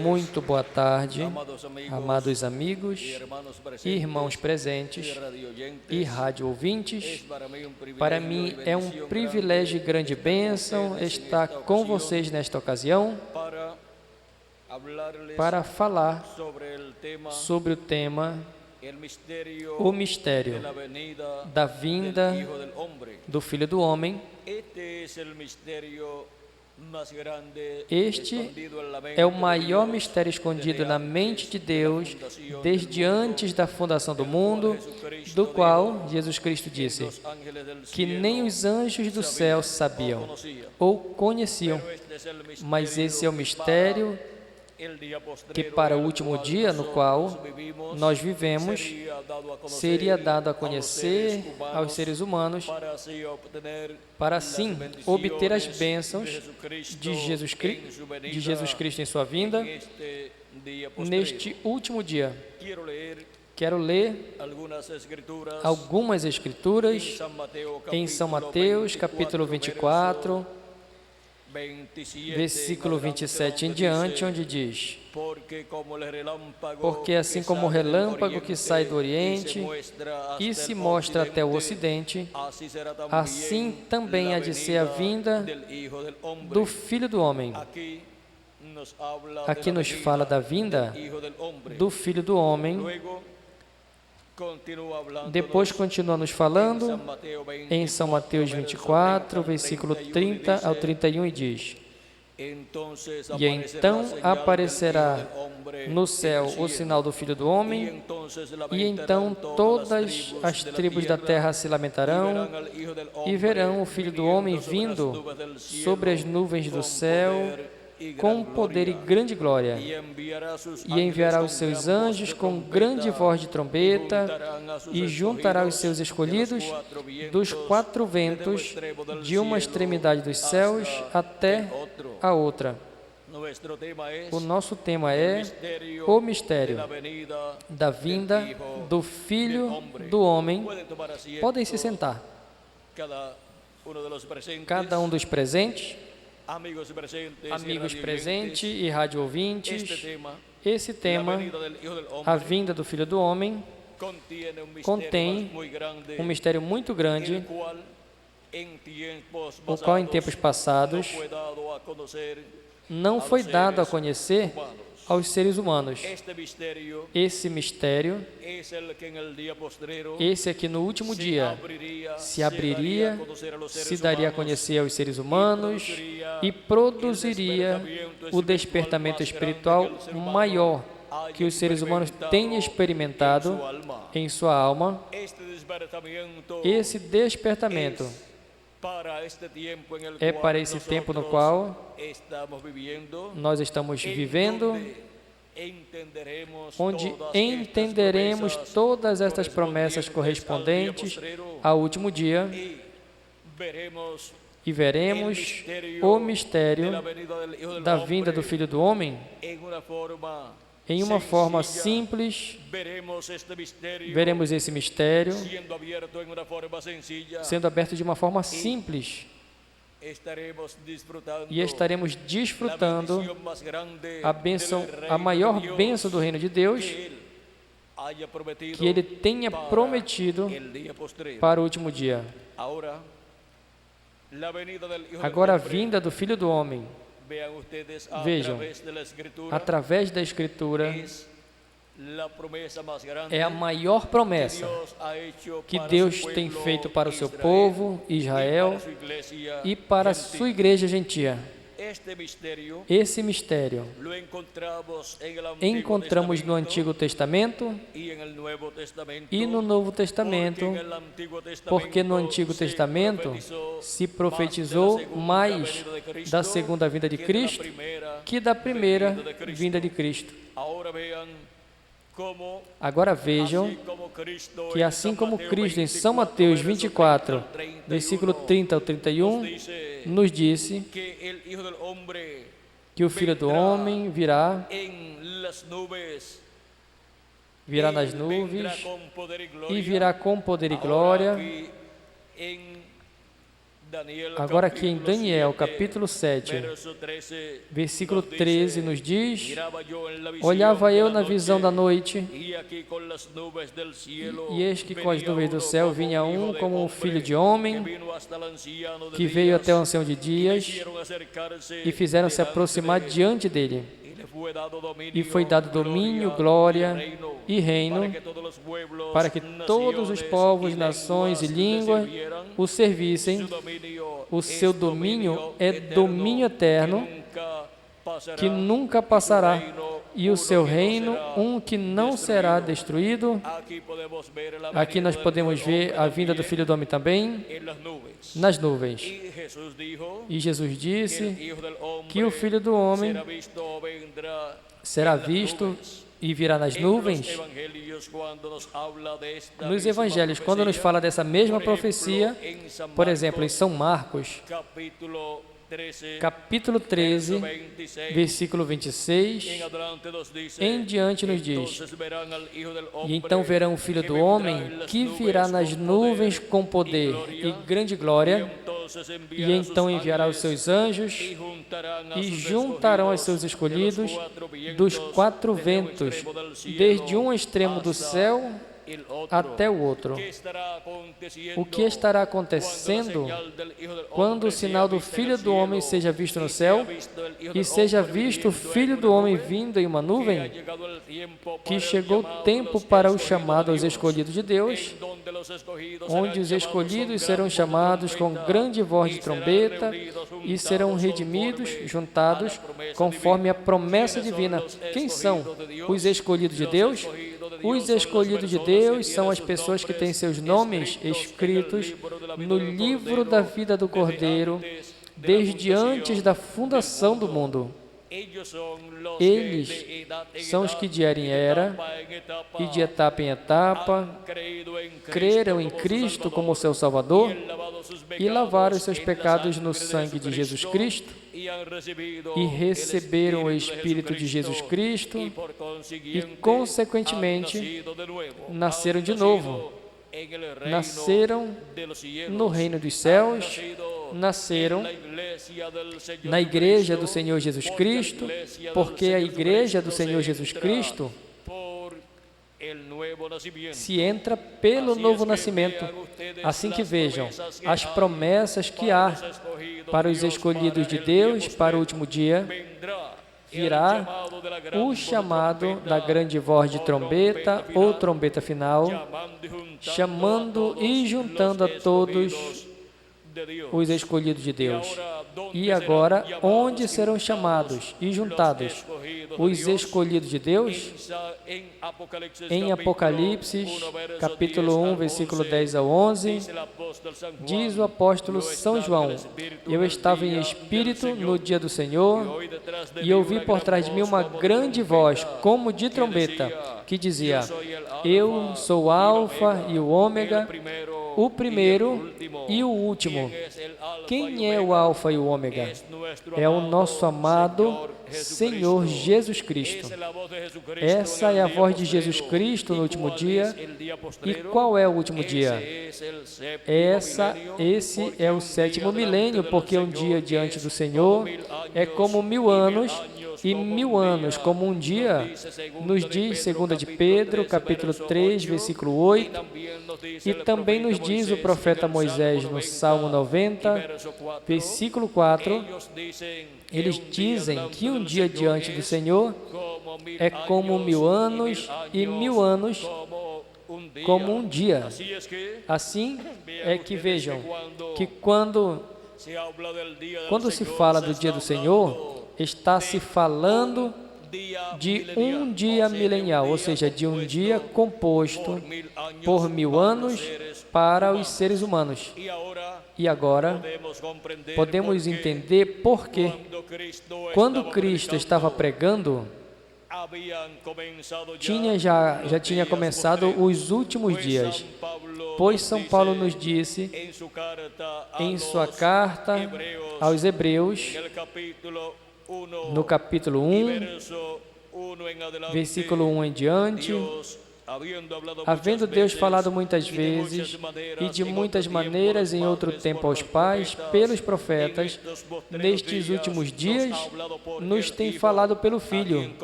Muito boa tarde, amados amigos e irmãos presentes e rádio ouvintes. Para mim é um privilégio e grande bênção estar com vocês nesta ocasião para falar sobre o tema o mistério da vinda do Filho do Homem. Este é o maior mistério escondido na mente de Deus desde antes da fundação do mundo, do qual Jesus Cristo disse que nem os anjos do céu sabiam ou conheciam. Mas esse é o mistério que para o último dia no qual nós vivemos seria dado a conhecer aos seres humanos para assim obter as bênçãos de Jesus Cristo em sua vinda neste último dia. Quero ler algumas escrituras em São Mateus, capítulo 24, versículo 27 em diante, onde diz: porque assim como o relâmpago que sai do Oriente e se mostra até o Ocidente, assim também há de ser a vinda do Filho do Homem. Aqui nos fala da vinda do Filho do Homem. Depois continua nos falando em São Mateus 24, versículo 30 ao 31, e diz: e então aparecerá no céu o sinal do Filho do Homem, e então todas as tribos da terra se lamentarão e verão o Filho do Homem vindo sobre as nuvens do céu com poder e grande glória, e enviará os seus anjos com grande voz de trombeta, e juntará os seus escolhidos dos quatro ventos, de uma extremidade dos céus até a outra. O nosso tema é o mistério da vinda do Filho do Homem. Podem se sentar. Cada um dos presentes, amigos presentes e rádio ouvintes, esse tema, a vinda do Filho do Homem, contém um mistério muito grande, o qual em tempos passados não foi dado a conhecer aos seres humanos. Esse mistério, esse aqui no último dia, se abriria, se daria a conhecer aos seres humanos e produziria o despertamento espiritual maior que os seres humanos têm experimentado em sua alma. Esse despertamento é para esse tempo no qual nós estamos vivendo, onde entenderemos todas estas promessas correspondentes ao último dia e veremos o mistério da vinda do Filho do Homem em uma forma simples. Veremos esse mistério sendo aberto de uma forma simples, e estaremos desfrutando a bênção, a maior bênção do reino de Deus que Ele tenha prometido para o último dia. Agora a vinda do Filho do Homem, vejam, através da Escritura, é a maior promessa que Deus tem feito para o seu povo, Israel, e para a sua igreja gentia. Esse mistério encontramos no Antigo Testamento e no Novo Testamento, porque no Antigo Testamento se profetizou mais da segunda vinda de Cristo que da primeira vinda de Cristo. Agora vejam que assim como Cristo em São Mateus 24, versículo 30 ao 31, nos disse que o Filho do Homem virá nas nuvens e virá com poder e glória. Agora aqui em Daniel, capítulo 7, versículo 13, nos diz: olhava eu na visão da noite, e eis que com as nuvens do céu vinha um como um filho de homem, que veio até o ancião de dias, e fizeram se aproximar diante dele. E foi dado domínio, glória e reino, para que todos os povos, nações e línguas o servissem. O seu domínio é domínio eterno, que nunca passará, e o seu reino, um que não será destruído. Aqui nós podemos ver a vinda do Filho do Homem também, nas nuvens. E Jesus disse que o Filho do Homem será visto e virá nas nuvens. Nos evangelhos, quando nos fala dessa mesma profecia, por exemplo, em São Marcos, capítulo 13, versículo 26, em diante nos diz: e então verão o Filho do Homem, que virá nas nuvens com poder e grande glória, e então enviará os seus anjos, e juntarão os seus escolhidos dos quatro ventos, desde um extremo do céu até o outro. O que estará acontecendo quando o sinal do Filho do Homem seja visto no céu, e seja visto o Filho do Homem vindo em uma nuvem? Que chegou o tempo para o chamado aos escolhidos de Deus, onde os escolhidos serão chamados com grande voz de trombeta, e serão redimidos, juntados, conforme a promessa divina. Quem são os escolhidos de Deus? Os escolhidos de Deus são as pessoas que têm seus nomes escritos no livro da vida do Cordeiro, desde antes da fundação do mundo. Eles são os que de era em era e de etapa em etapa creram em Cristo como seu Salvador e lavaram os seus pecados no sangue de Jesus Cristo e receberam o Espírito de Jesus Cristo e, consequentemente, nasceram de novo. Nasceram no reino dos céus, nasceram na igreja do Senhor Jesus Cristo, porque a igreja do Senhor Jesus Cristo se entra pelo novo nascimento. Assim que vejam as promessas que há para os escolhidos de Deus para o último dia, virá o chamado da grande voz de trombeta ou trombeta final, chamando e juntando a todos os escolhidos de Deus. E agora, onde serão chamados e juntados os escolhidos de Deus? Em Apocalipse, capítulo 1, versículo 10 ao 11, diz o apóstolo São João: eu estava em espírito no dia do Senhor, e ouvi por trás de mim uma grande voz, como de trombeta, que dizia: eu sou o Alfa e o Ômega, o primeiro e o último. Quem é o Alfa e o Ômega? É o nosso amado Senhor Jesus Cristo. Essa é a voz de Jesus Cristo no último dia. E qual é o último dia? Esse é o sétimo milênio, porque um dia diante do Senhor é como 1000 anos, e 1000 anos como um dia, nos diz 2 de Pedro, capítulo 3, versículo 8, e também nos diz o profeta Moisés no Salmo 90, versículo 4, eles dizem que um dia diante do Senhor é como 1000 anos, e 1000 anos como um dia. Assim é que vejam que quando se fala do dia do Senhor, está se falando de um dia milenial, ou seja, de um dia composto por 1000 anos para os seres humanos. E agora podemos entender por que, quando Cristo estava pregando, já tinha começado os últimos dias, pois São Paulo nos disse em sua carta aos Hebreus, no capítulo 1, versículo 1 em diante, Havendo Deus falado muitas vezes e de muitas maneiras em outro tempo aos pais, pelos profetas, nestes últimos dias, nos tem falado pelo Filho,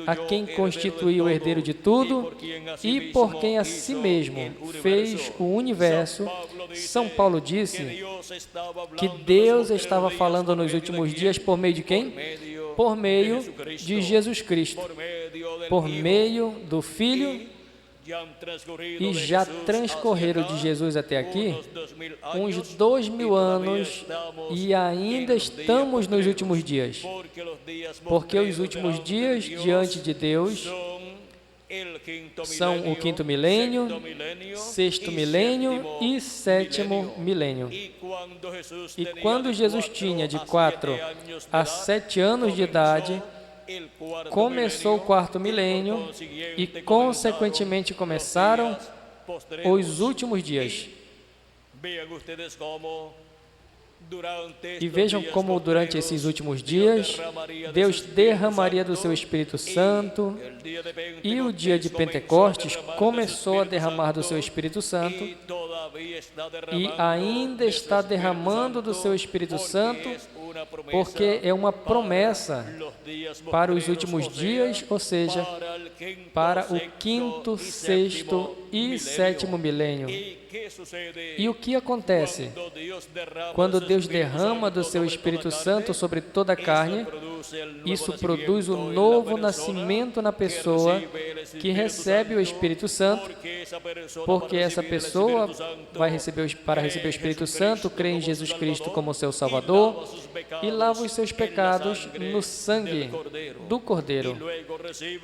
a quem constituiu o herdeiro de tudo e por quem a si mesmo fez o universo. São Paulo disse que Deus estava falando nos últimos dias por meio de quem? Por meio de Jesus Cristo, por meio do Filho. E já transcorreram de Jesus até aqui uns 2000 anos e ainda estamos nos últimos dias, porque os últimos dias diante de Deus são o 5º milênio, 6º milênio e 7º milênio. E quando Jesus tinha de 4 a 7 anos de idade, começou o 4º milênio e, consequentemente, começaram os últimos dias. E vejam como, durante esses últimos dias, Deus derramaria do seu Espírito Santo, e o dia de Pentecostes começou a derramar do seu Espírito Santo, e ainda está derramando do seu Espírito Santo, porque é uma promessa para os últimos dias, ou seja, para o 5º, 6º e 7º milênio. E o que acontece? Quando Deus derrama do seu Espírito Santo sobre toda a carne, isso produz um novo nascimento na pessoa que recebe o Espírito Santo, porque essa pessoa para receber o Espírito Santo, crê em Jesus Cristo como seu Salvador e lava os seus pecados no sangue do Cordeiro.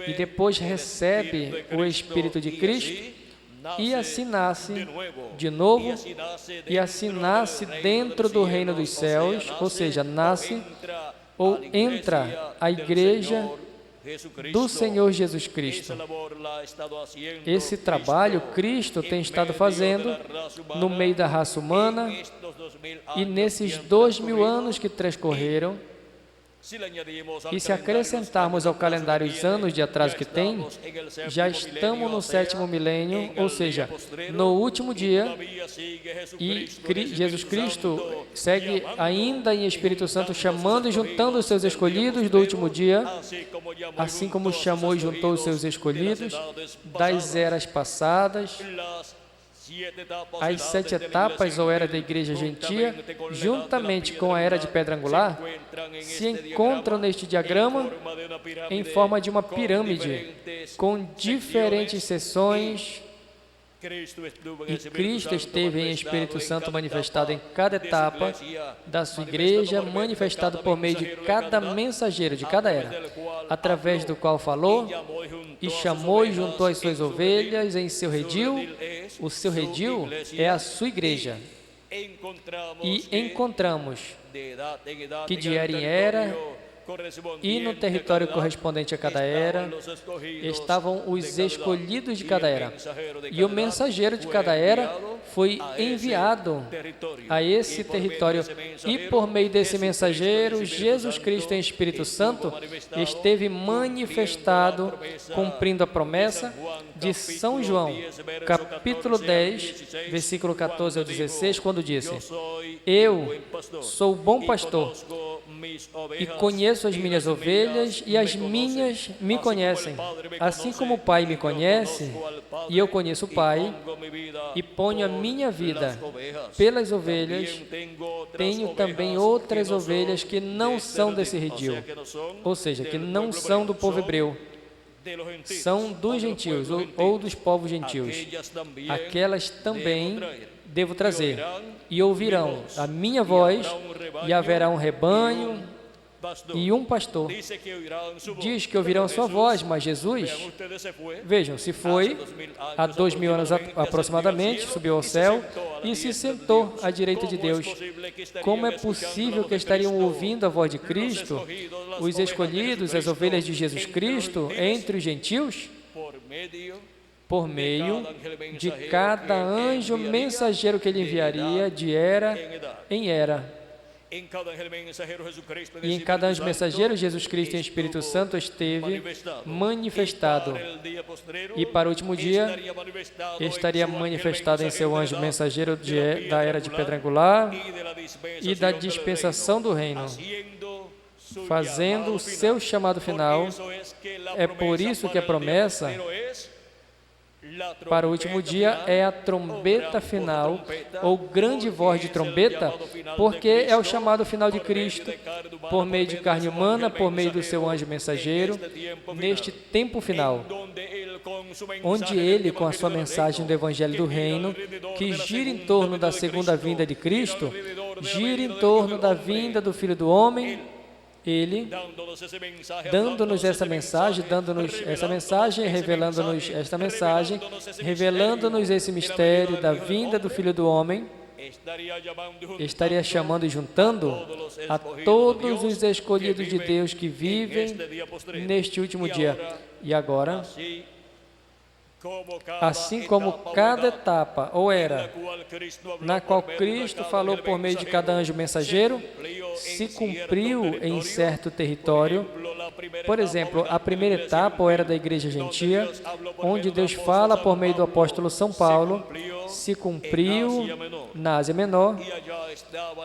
E depois recebe o Espírito de Cristo, e assim nasce de novo, e assim nasce dentro do reino dos céus, ou seja, nasce ou entra a igreja do Senhor Jesus Cristo. Esse trabalho Cristo tem estado fazendo no meio da raça humana, e nesses 2000 anos que transcorreram, e se acrescentarmos ao calendário os anos de atraso que tem, já estamos no 7º milênio, ou seja, no último dia, e Jesus Cristo segue ainda em Espírito Santo, chamando e juntando os seus escolhidos do último dia, assim como chamou e juntou os seus escolhidos das eras passadas. As 7 etapas ou era da igreja gentia, juntamente com a era de pedra angular, se encontram neste diagrama em forma de uma pirâmide, com diferentes seções, e Cristo esteve em Espírito Santo manifestado em cada etapa da sua igreja, manifestado por meio de cada mensageiro de cada era, através do qual falou e chamou e juntou as suas ovelhas em seu redil. O seu redil é a sua igreja. E encontramos que de era em era e no território correspondente a cada era estavam os escolhidos de cada era, e o mensageiro de cada era foi enviado a esse território, e por meio desse mensageiro, Jesus Cristo em Espírito Santo esteve manifestado, cumprindo a promessa de São João, capítulo 10, versículo 14 ao 16, quando disse: eu sou o bom pastor e conheço as minhas ovelhas, e as minhas me conhecem, assim como o Pai me conhece, e eu conheço o Pai, e ponho a minha vida pelas ovelhas. Tenho também outras ovelhas que não são desse redil, ou seja, que não são do povo hebreu, são dos gentios ou dos povos gentios. Aquelas também devo trazer, e ouvirão a minha voz, e haverá um rebanho e um pastor. Diz que ouvirão a sua voz, mas Jesus, vejam, se foi há 2000 anos aproximadamente, subiu ao céu e se sentou à direita de Deus. Como é possível que estariam ouvindo a voz de Cristo, os escolhidos, as ovelhas de Jesus Cristo, entre os gentios? Por meio de cada anjo mensageiro que ele enviaria de era em era. E em cada anjo mensageiro, Jesus Cristo em Espírito Santo esteve manifestado. E para o último dia, estaria manifestado em seu anjo mensageiro da era de pedra angular e da dispensação do reino, fazendo o seu chamado final. É por isso que a promessa para o último dia é a trombeta final, ou grande voz de trombeta, porque é o chamado final de Cristo, por meio de carne humana, por meio do seu anjo mensageiro, neste tempo final, onde ele, com a sua mensagem do Evangelho do Reino, que gira em torno da segunda vinda de Cristo, gira em torno da vinda do Filho do Homem, ele, dando-nos essa mensagem, revelando-nos esta mensagem, revelando-nos esse mistério da vinda do Filho do Homem, estaria chamando e juntando a todos os escolhidos de Deus que vivem neste último dia. E agora, assim como cada etapa ou era na qual Cristo falou por meio de cada anjo mensageiro, se cumpriu em certo território. Por exemplo, a primeira etapa ou era da Igreja Gentia, onde Deus fala por meio do apóstolo São Paulo, se cumpriu na Ásia Menor,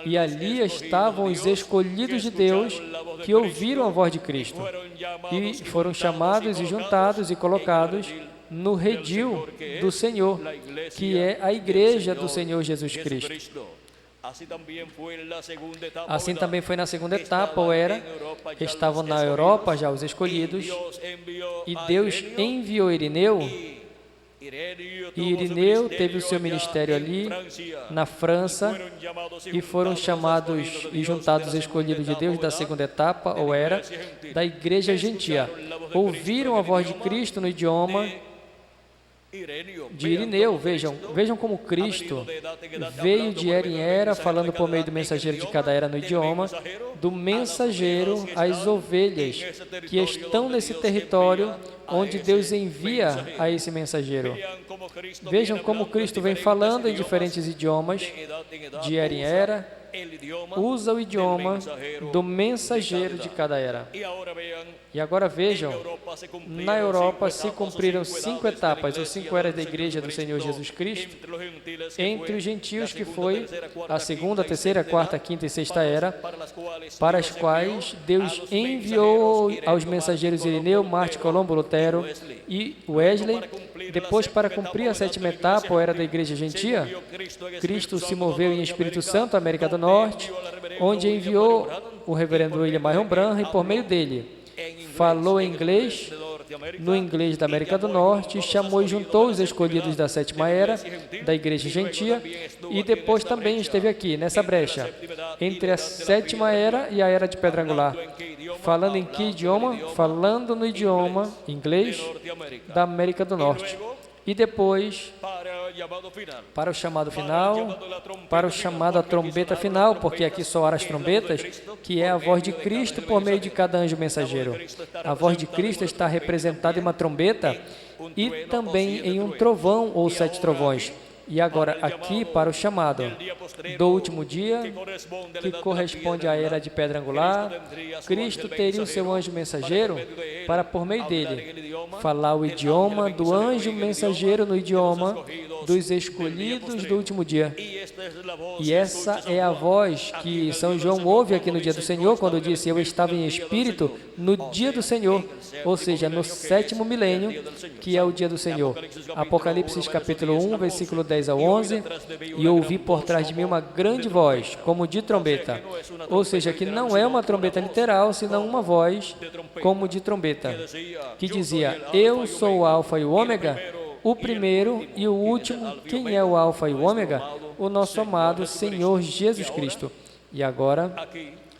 e ali estavam os escolhidos de Deus que ouviram a voz de Cristo e foram chamados e juntados e colocados no redil do Senhor, que é a Igreja do Senhor Jesus Cristo. Assim também foi na segunda etapa, ou era, estavam na Europa já os escolhidos, e Deus enviou Irineu, e Irineu teve o seu ministério ali, na França, e foram chamados e juntados os escolhidos de Deus da segunda etapa, ou era, da Igreja Gentia. Ouviram a voz de Cristo no idioma de Irineu. Vejam como Cristo veio de era em era, falando por meio do mensageiro de cada era no idioma, do mensageiro às ovelhas que estão nesse território onde Deus envia a esse mensageiro. Vejam como Cristo vem falando em diferentes idiomas, de era em era, usa o idioma do mensageiro de cada era. E agora vejam, na Europa se cumpriram 5 etapas, ou 5 eras da Igreja do Senhor Jesus Cristo, entre os gentios, que foi a segunda, terceira, quarta, quinta e sexta era, para as quais Deus enviou aos mensageiros Irineu, Martim, Colombo, Lutero e Wesley. Depois, para cumprir a 7ª etapa, ou era da Igreja Gentia, Cristo se moveu em Espírito Santo, América do Norte, onde enviou o reverendo William Marion Branham, e por meio dele falou em inglês, no inglês da América do Norte, chamou e juntou os escolhidos da 7ª era, da Igreja Gentia, e depois também esteve aqui, nessa brecha, entre a 7ª era e a era de pedra angular. Falando em que idioma? Falando no idioma inglês da América do Norte. E depois, para o chamado final, para o chamado a trombeta final, porque aqui soaram as trombetas, que é a voz de Cristo por meio de cada anjo mensageiro. A voz de Cristo está representada em uma trombeta e também em um trovão ou 7 trovões. E agora, aqui para o chamado do último dia, que corresponde à era de pedra angular, Cristo teria o seu anjo mensageiro para, por meio dele, falar o idioma do anjo mensageiro no idioma dos escolhidos do último dia. E essa é a voz que São João ouve aqui no dia do Senhor, quando disse: eu estava em espírito no dia do Senhor, ou seja, no 7º milênio, que é o dia do Senhor. Apocalipse capítulo 1, versículo 10 ao 11, e ouvi por trás de mim uma grande voz, como de trombeta. Ou seja, que não é uma trombeta literal, senão uma voz como de trombeta, que dizia: eu sou o Alfa e o Ômega, o primeiro e o último. Quem é o Alfa e o Ômega? O nosso amado Senhor Jesus Cristo. E agora,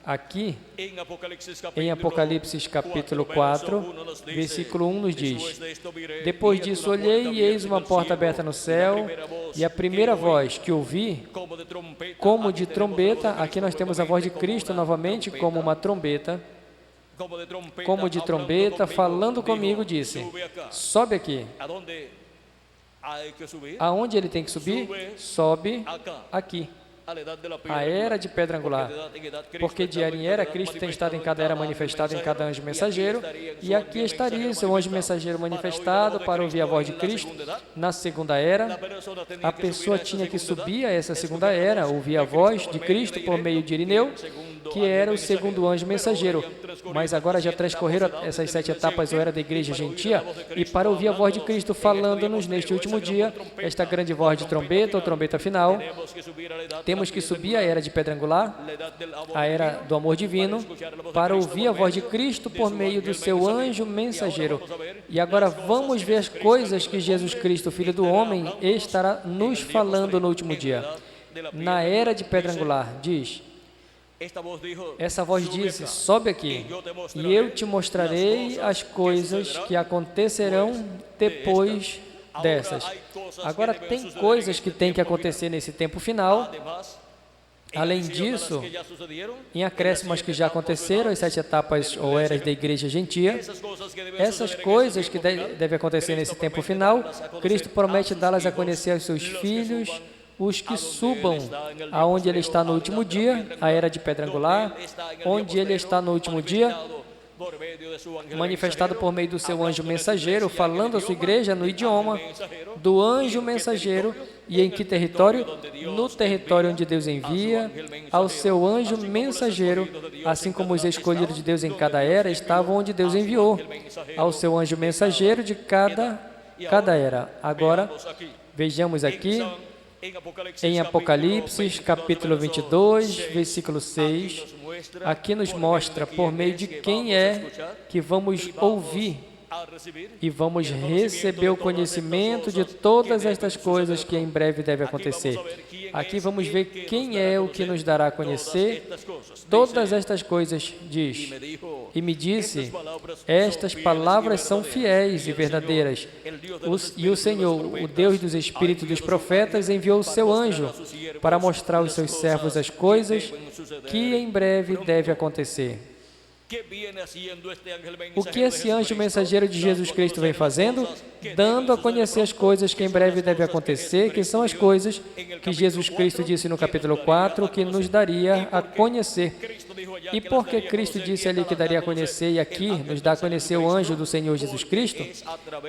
aqui, em Apocalipse capítulo 4, versículo 1 nos diz: depois disso olhei e eis uma porta aberta no céu, e a primeira voz que ouvi, como de trombeta, aqui nós temos a voz de Cristo novamente, como uma trombeta, como de trombeta, falando comigo, disse: sobe aqui. Aonde ele tem que subir? Sobe aqui. a era de pedra angular, porque de era em era Cristo tem estado em cada era manifestado em cada anjo mensageiro, e aqui estaria o seu anjo mensageiro manifestado para ouvir a voz de Cristo. Na segunda era, a pessoa tinha que subir a essa segunda era, ouvir a voz de Cristo por meio de Irineu, que era o segundo anjo mensageiro. Mas agora já transcorreram essas 7 etapas ou era da igreja gentia, e para ouvir a voz de Cristo falando-nos neste último dia, esta grande voz de trombeta ou trombeta final, temos que subir a era de pedra angular, a era do amor divino, para ouvir a voz de Cristo por meio do seu anjo mensageiro. E agora vamos ver as coisas que Jesus Cristo, Filho do Homem, estará nos falando no último dia. Na era de pedra angular, diz: essa voz disse, sobe aqui, e eu te mostrarei as coisas que acontecerão depois dessas. Agora, tem coisas que tem que acontecer nesse tempo final. Além disso, em acréscimos que já aconteceram, as 7 etapas ou eras da igreja gentia, essas coisas que devem acontecer nesse tempo final, Cristo promete dá-las a conhecer aos seus filhos, os que subam aonde Ele está no último dia, a era de pedra angular, onde Ele está no último dia, manifestado por meio do seu anjo mensageiro, falando à sua igreja no idioma do anjo mensageiro. E em que território? No território onde Deus envia ao seu anjo mensageiro, assim como os escolhidos de Deus em cada era estavam onde Deus enviou ao seu anjo mensageiro de cada era. Agora, vejamos aqui em Apocalipse, capítulo 22, versículo 6, aqui nos mostra por meio de quem é que vamos ouvir e vamos receber o conhecimento de todas estas coisas que em breve devem acontecer. Aqui vamos ver quem é o que nos dará a conhecer todas estas coisas, diz. E me disse, estas palavras são fiéis e verdadeiras. E o Senhor, o Deus dos espíritos dos profetas, enviou o seu anjo para mostrar aos seus servos as coisas que em breve devem acontecer. O que esse anjo mensageiro de Jesus Cristo vem fazendo? Dando a conhecer as coisas que em breve devem acontecer, que são as coisas que Jesus Cristo disse no capítulo 4, que nos daria a conhecer. E por que Cristo disse ali que daria a conhecer, e aqui nos dá a conhecer o anjo do Senhor Jesus Cristo?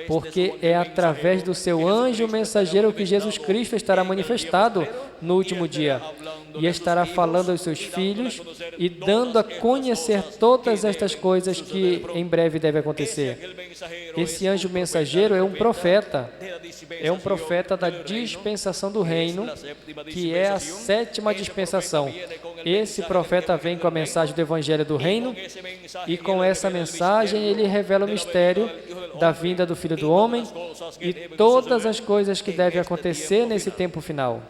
Porque é através do seu anjo mensageiro que Jesus Cristo estará manifestado no último dia, e estará falando aos seus filhos e dando a conhecer todas estas coisas que em breve devem acontecer. Esse anjo mensageiro é um profeta da dispensação do reino, que é a 7ª dispensação. Esse profeta vem com a mensagem do Evangelho do Reino, e com essa mensagem ele revela o mistério da vinda do Filho do Homem e todas as coisas que devem acontecer nesse tempo final.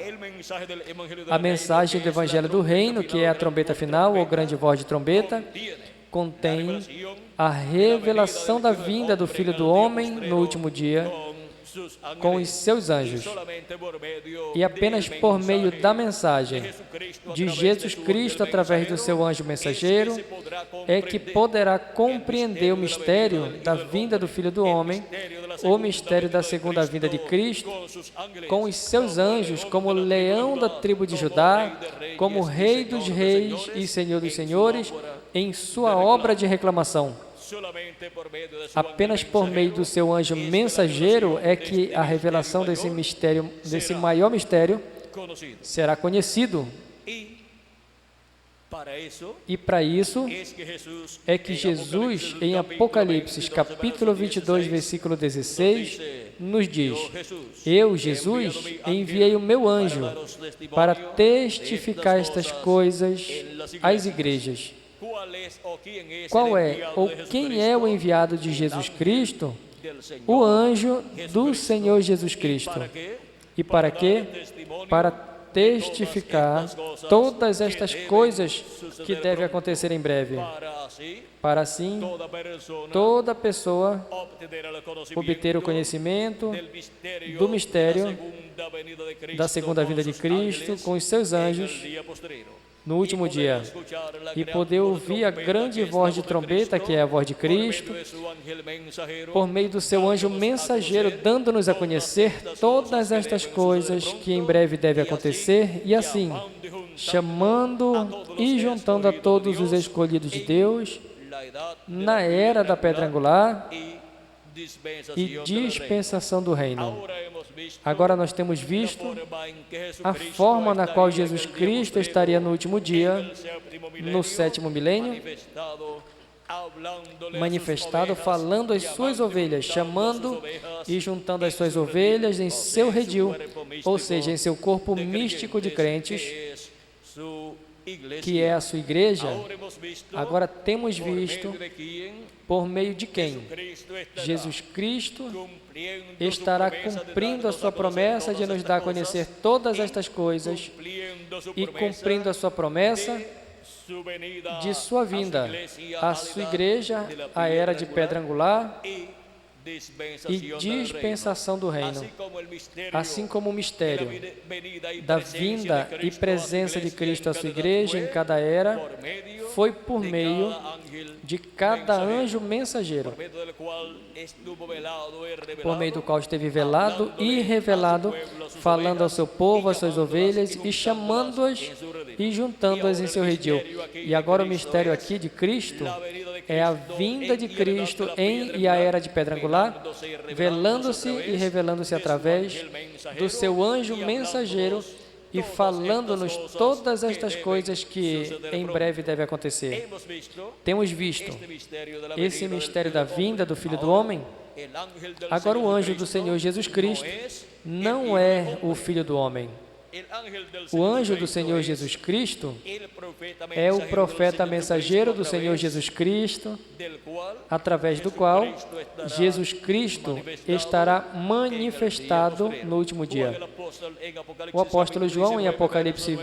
A mensagem do Evangelho do Reino, que é a trombeta final, ou grande voz de trombeta, contém a revelação da vinda do Filho do Homem no último dia, com os seus anjos. E apenas por meio da mensagem de Jesus Cristo, através do seu anjo mensageiro, é que poderá compreender o mistério da vinda do Filho do Homem, o mistério da segunda vinda de Cristo, com os seus anjos, como leão da tribo de Judá, como Rei dos reis e Senhor dos senhores, em sua obra de reclamação. Apenas por meio do seu anjo mensageiro é que a revelação desse mistério, desse maior mistério, será conhecido. E para isso é que Jesus, em Apocalipse, capítulo 22, versículo 16, nos diz: eu, Jesus, enviei o meu anjo para testificar estas coisas às igrejas. Qual é ou quem é o enviado de Jesus Cristo? O anjo do Senhor Jesus Cristo. E para quê? Para testificar todas estas coisas que devem acontecer em breve, para assim toda pessoa obter o conhecimento do mistério da segunda vinda de Cristo com os seus anjos no último dia, e poder ouvir a grande voz de trombeta, que é a voz de Cristo, por meio do seu anjo mensageiro, dando-nos a conhecer todas estas coisas que em breve devem acontecer, e assim, chamando e juntando a todos os escolhidos de Deus, na era da pedra angular e dispensação do reino. Agora nós temos visto a forma na qual Jesus Cristo estaria no último dia, no sétimo milênio, manifestado, falando às suas ovelhas, chamando e juntando as suas ovelhas em seu redil, ou seja, em seu corpo místico de crentes, que é a sua igreja. Agora temos visto por meio de quem? Jesus Cristo estará cumprindo a sua promessa de nos dar a conhecer todas estas coisas e cumprindo a sua promessa de sua vinda, a sua igreja, a era de pedra angular e dispensação do reino, assim como o mistério da vinda e presença de Cristo à sua igreja em cada era foi por meio de cada anjo mensageiro, por meio do qual esteve velado e revelado, falando ao seu povo, às suas ovelhas, e chamando-as e juntando-as em seu redil. E agora o mistério aqui de Cristo é a vinda de Cristo em e a era de pedra angular, velando-se e revelando-se através do seu anjo mensageiro e falando-nos todas estas coisas que em breve devem acontecer. Temos visto esse mistério da vinda do Filho do Homem. Agora o anjo do Senhor Jesus Cristo não é o Filho do Homem. O anjo do Senhor Jesus Cristo é o profeta mensageiro do Senhor Jesus Cristo, através do qual Jesus Cristo estará manifestado no último dia. O apóstolo João, em Apocalipse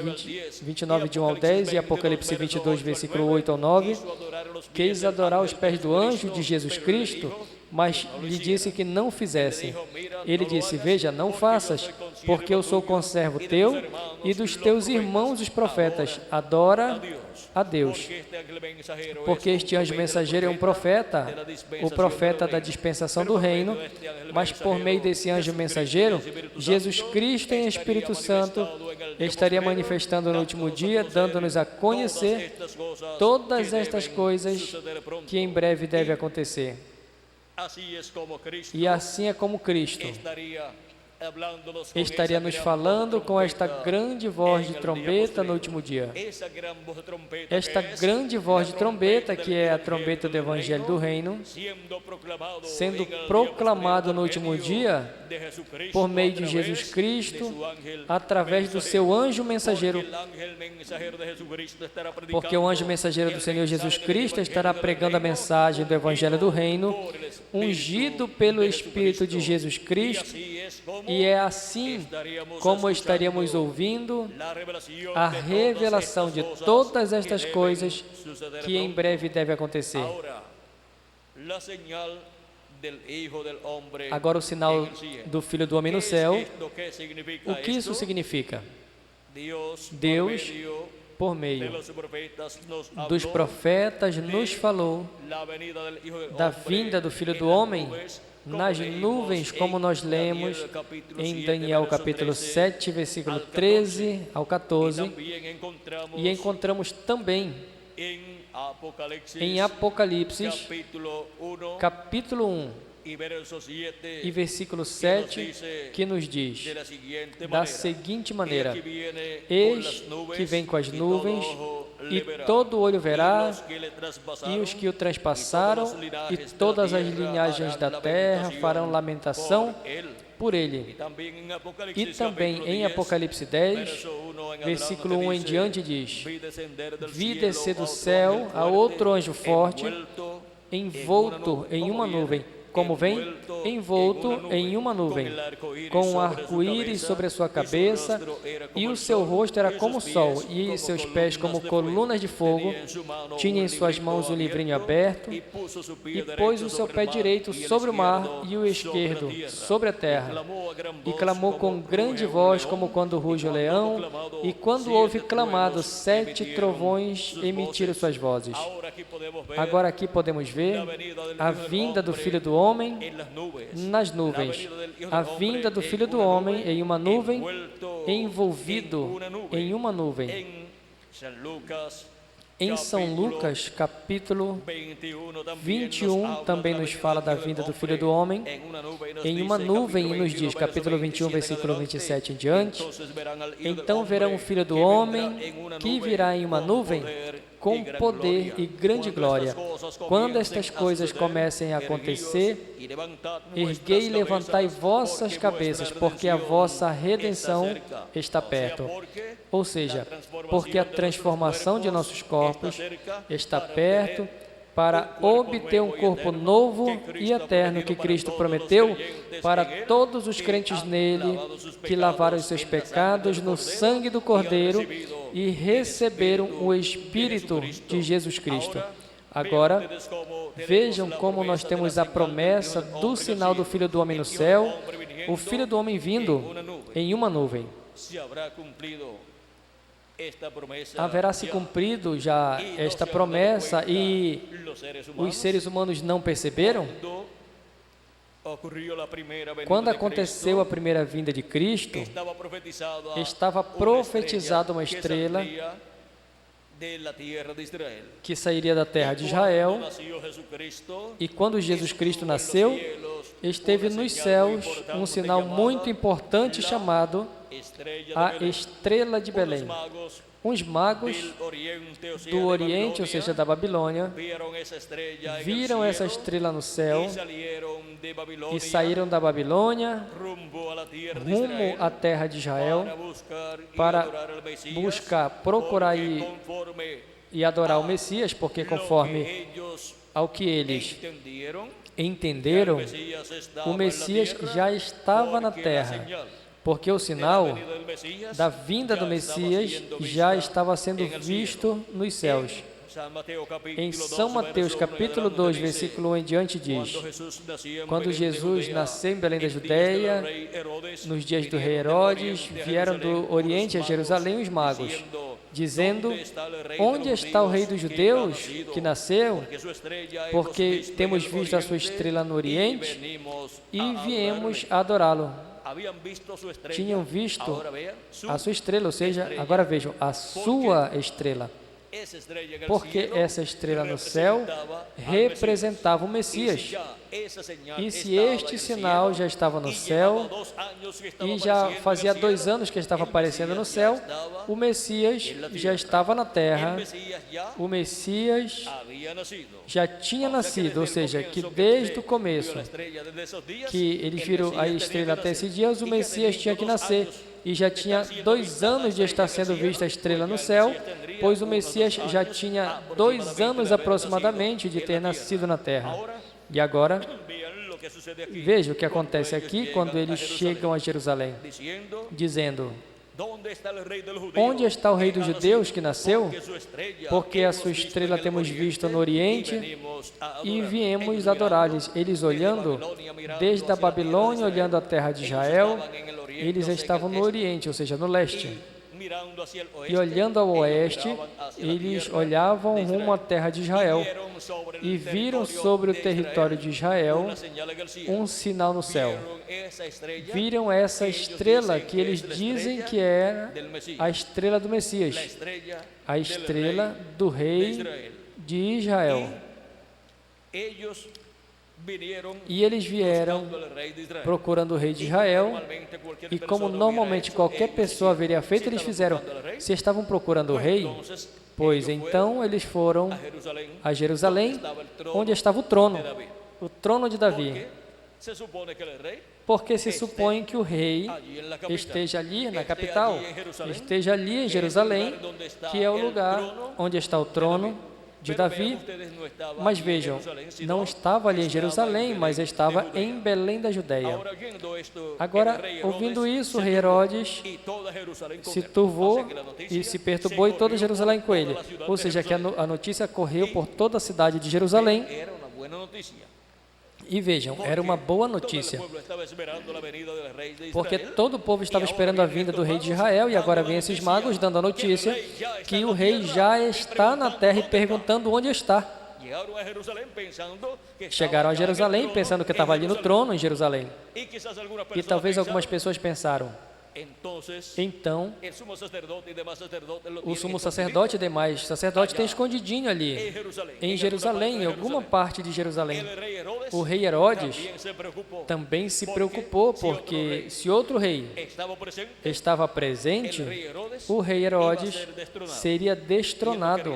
29, de 1 ao 10, e Apocalipse 22, versículo 8 ao 9, quis adorar os pés do anjo de Jesus Cristo, mas lhe disse que não fizesse. Ele disse: veja, não faças, porque eu sou conservo teu e dos teus irmãos os profetas. Adora a Deus. Porque este anjo mensageiro é um profeta, o profeta da dispensação do reino, mas por meio desse anjo mensageiro, Jesus Cristo em Espírito Santo estaria manifestando no último dia, dando-nos a conhecer todas estas coisas que em breve devem acontecer. E assim é como Cristo estaria nos falando com esta grande voz de trombeta no último dia. Esta grande voz de trombeta, que é a trombeta do Evangelho do Reino, sendo proclamado no último dia por meio de Jesus Cristo, através do seu anjo mensageiro, porque o anjo mensageiro do Senhor Jesus Cristo estará pregando a mensagem do Evangelho do Reino, ungido pelo Espírito de Jesus Cristo, e é assim como estaríamos ouvindo a revelação de todas estas coisas que em breve devem acontecer. Agora o sinal do Filho do Homem no céu. O que isso significa? Deus, por meio dos profetas, nos falou da vinda do Filho do Homem nas nuvens, como nós lemos em Daniel capítulo 7, versículo 13 ao 14, e encontramos também em Apocalipse capítulo 1 e versículo 7, que nos diz da seguinte maneira: eis que vem com as nuvens, e todo olho verá, e os que o transpassaram, e todas as linhagens da terra farão lamentação por ele. E também em Apocalipse 10, versículo 1 em diante diz: vi descer do céu a outro anjo forte, envolto em uma nuvem, como vem, envolto em uma nuvem, com um arco-íris sobre a sua cabeça, e o seu rosto era como o sol, e seus pés como colunas de fogo. Tinha em suas mãos o livrinho aberto, e pôs o seu pé direito sobre o mar e o esquerdo sobre a terra. E clamou com grande voz, como quando ruge o leão, e quando houve clamado, 7 trovões emitiram suas vozes. Agora aqui podemos ver a vinda do Filho do Homem nas nuvens. A vinda do Filho do Homem em uma nuvem, envolvido em uma nuvem. Em São Lucas, capítulo 21, também nos fala da vinda do Filho do Homem em uma nuvem, e nos diz, capítulo 21, versículo 27 em diante: então verão o Filho do Homem que virá em uma nuvem com poder e grande glória. Quando estas coisas comecem a acontecer, erguei e levantai vossas cabeças, porque a vossa redenção está perto. Ou seja, porque a transformação de nossos corpos está perto, para obter um corpo novo e eterno que Cristo prometeu para todos os crentes nele, que lavaram os seus pecados no sangue do Cordeiro e receberam o Espírito de Jesus Cristo. Agora, vejam como nós temos a promessa do sinal do Filho do Homem no céu, o Filho do Homem vindo em uma nuvem. Haverá se cumprido já esta promessa e os seres humanos não perceberam? Quando aconteceu a primeira vinda de Cristo, estava profetizada uma estrela que sairia da terra de Israel, e quando Jesus Cristo nasceu, esteve nos céus um sinal muito importante chamado a estrela de Belém. Uns magos do Oriente, ou seja, da Babilônia, viram essa estrela no céu e saíram da Babilônia rumo à terra de Israel para buscar, procurar e adorar o Messias, porque conforme ao que eles entenderam, o Messias já estava na terra, porque o sinal da vinda do Messias já estava sendo visto nos céus. Em São Mateus, capítulo 2, versículo 1 em diante, diz: quando Jesus nasceu em Belém da Judéia, nos dias do rei Herodes, vieram do Oriente a Jerusalém os magos, dizendo: onde está o rei dos judeus que nasceu? Porque temos visto a sua estrela no Oriente e viemos adorá-lo. Tinham visto a sua estrela, ou seja, agora vejam, a sua estrela. Porque essa estrela no céu representava o Messias. E se este sinal já estava no céu, e já fazia 2 anos que estava aparecendo no céu, o Messias já estava na terra, o Messias já tinha nascido, ou seja, que desde o começo, que eles viram a estrela até esses dias, o Messias tinha que nascer. E já tinha 2 anos de estar sendo vista a estrela no céu, pois o Messias já tinha 2 anos aproximadamente de ter nascido na terra. E agora, veja o que acontece aqui quando eles chegam a Jerusalém, dizendo: onde está o rei dos judeus que nasceu? Porque a sua estrela temos visto no Oriente e viemos adorar-lhes. Eles olhando, desde a Babilônia, olhando a terra de Israel, eles estavam no Oriente, ou seja, no leste. E olhando ao oeste, eles olhavam rumo à terra de Israel e viram sobre o território de Israel um sinal no céu. Viram essa estrela que eles dizem que é a estrela do Messias, a estrela do rei de Israel. E eles vieram procurando o rei de Israel, e como normalmente qualquer pessoa haveria feito, eles fizeram. Se estavam procurando o rei, pois então eles foram a Jerusalém, onde estava o trono de Davi. Porque se supõe que o rei esteja ali na capital, esteja ali em Jerusalém, que é o lugar onde está o trono de Davi, mas vejam, não estava ali em Jerusalém, mas estava em Belém da Judéia. Agora, ouvindo isso, o rei Herodes se turvou e se perturbou, e toda Jerusalém com ele. Ou seja, que a notícia correu por toda a cidade de Jerusalém. E vejam, era uma boa notícia, porque todo o povo estava esperando a vinda do rei de Israel, e agora vem esses magos dando a notícia que o rei já está na terra e perguntando onde está. Chegaram a Jerusalém pensando que estava ali no trono em Jerusalém. E talvez algumas pessoas pensaram, então, o sumo sacerdote e demais sacerdotes têm escondidinho ali, em Jerusalém, em alguma parte de Jerusalém. O rei Herodes também se preocupou, porque se outro rei estava presente, o rei Herodes seria destronado,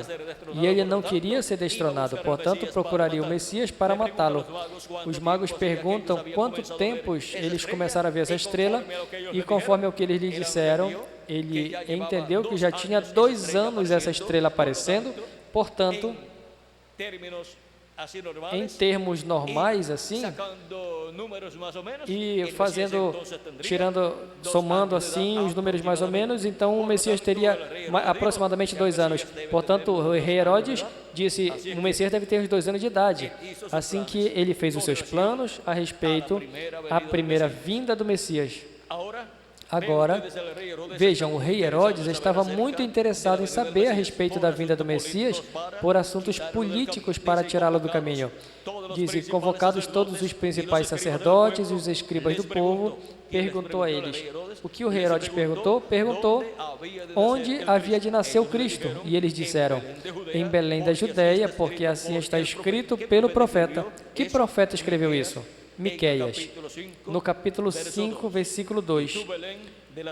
e ele não queria ser destronado, portanto, procuraria o Messias para matá-lo. Os magos perguntam quanto tempo eles começaram a ver essa estrela, e conforme o que eles lhe disseram, ele entendeu que já tinha 2 anos essa estrela aparecendo, portanto, em termos normais, assim, e somando assim os números mais ou menos, então o Messias teria aproximadamente 2 anos. Portanto, o rei Herodes disse, o Messias deve ter uns 2 anos de idade. Assim que ele fez os seus planos a respeito à primeira vinda do Messias. Agora, vejam, o rei Herodes estava muito interessado em saber a respeito da vinda do Messias por assuntos políticos para tirá-lo do caminho. Diz, convocados todos os principais sacerdotes e os escribas do povo, perguntou a eles. O que o rei Herodes perguntou? Perguntou onde havia de nascer o Cristo. E eles disseram, em Belém da Judéia, porque assim está escrito pelo profeta. Que profeta escreveu isso? Miqueias, no capítulo 5, versículo 2.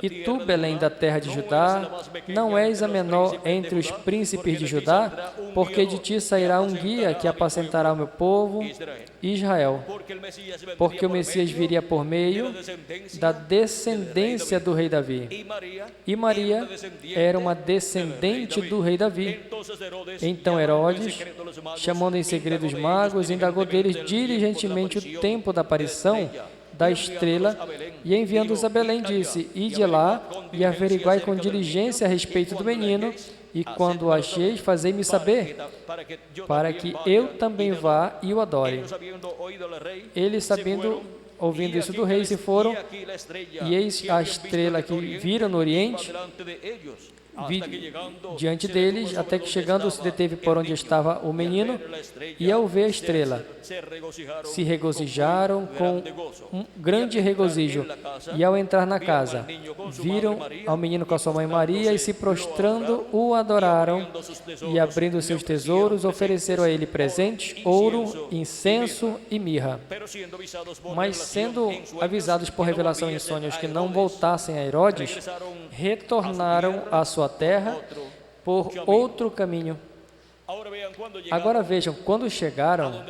E tu, Belém da terra de Judá, não és a menor entre os príncipes de Judá, porque de ti sairá um guia que apacentará o meu povo, Israel. Porque o Messias viria por meio da descendência do rei Davi. E Maria era uma descendente do rei Davi. Então Herodes, chamando em segredo os magos, indagou deles diligentemente o tempo da aparição da estrela, e enviando-os a Belém, disse, ide lá e averiguai com diligência a respeito do menino, e quando o acheis, fazei-me saber, para que eu também vá e o adore. Eles, ouvindo isso do rei, se foram, e eis a estrela que viram no oriente, diante deles, até que chegando se deteve por onde estava o menino, e ao ver a estrela, se regozijaram com um grande regozijo, e ao entrar na casa, viram ao menino com a sua mãe Maria, e se prostrando o adoraram, e abrindo seus tesouros, ofereceram a ele presentes, ouro, incenso e mirra. Mas sendo avisados por revelação em sonhos que não voltassem a Herodes, retornaram à sua terra por outro caminho. Agora vejam, quando chegaram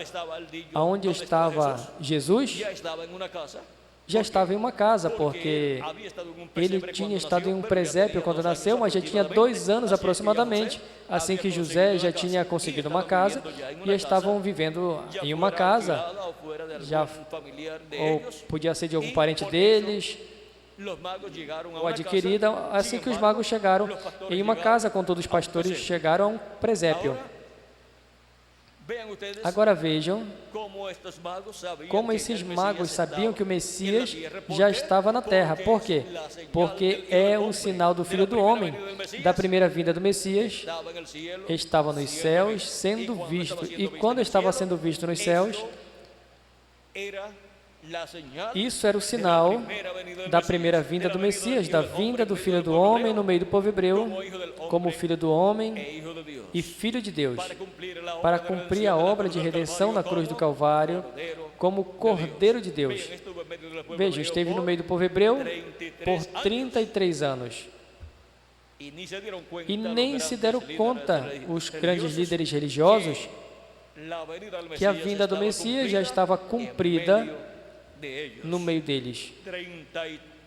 aonde estava Jesus, já estava em uma casa, porque ele tinha estado em um presépio quando nasceu, mas já tinha 2 anos aproximadamente, assim que José já tinha conseguido uma casa, e estavam vivendo em uma casa, ou podia ser de algum parente deles, ou adquirida, assim que os magos chegaram em uma casa com todos os pastores, chegaram a um presépio. Agora vejam como esses magos sabiam que o Messias já estava na terra. Por quê? Porque é um sinal do Filho do Homem, da primeira vinda do Messias, estava nos céus sendo visto. E quando estava sendo visto nos céus, isso era o sinal da primeira vinda do Messias, da vinda do Filho do Homem no meio do povo hebreu, como Filho do Homem e Filho de Deus, para cumprir a obra de redenção na cruz do Calvário, como Cordeiro de Deus. Veja, esteve no meio do povo hebreu por 33 anos. E nem se deram conta os grandes líderes religiosos que a vinda do Messias já estava cumprida no meio deles.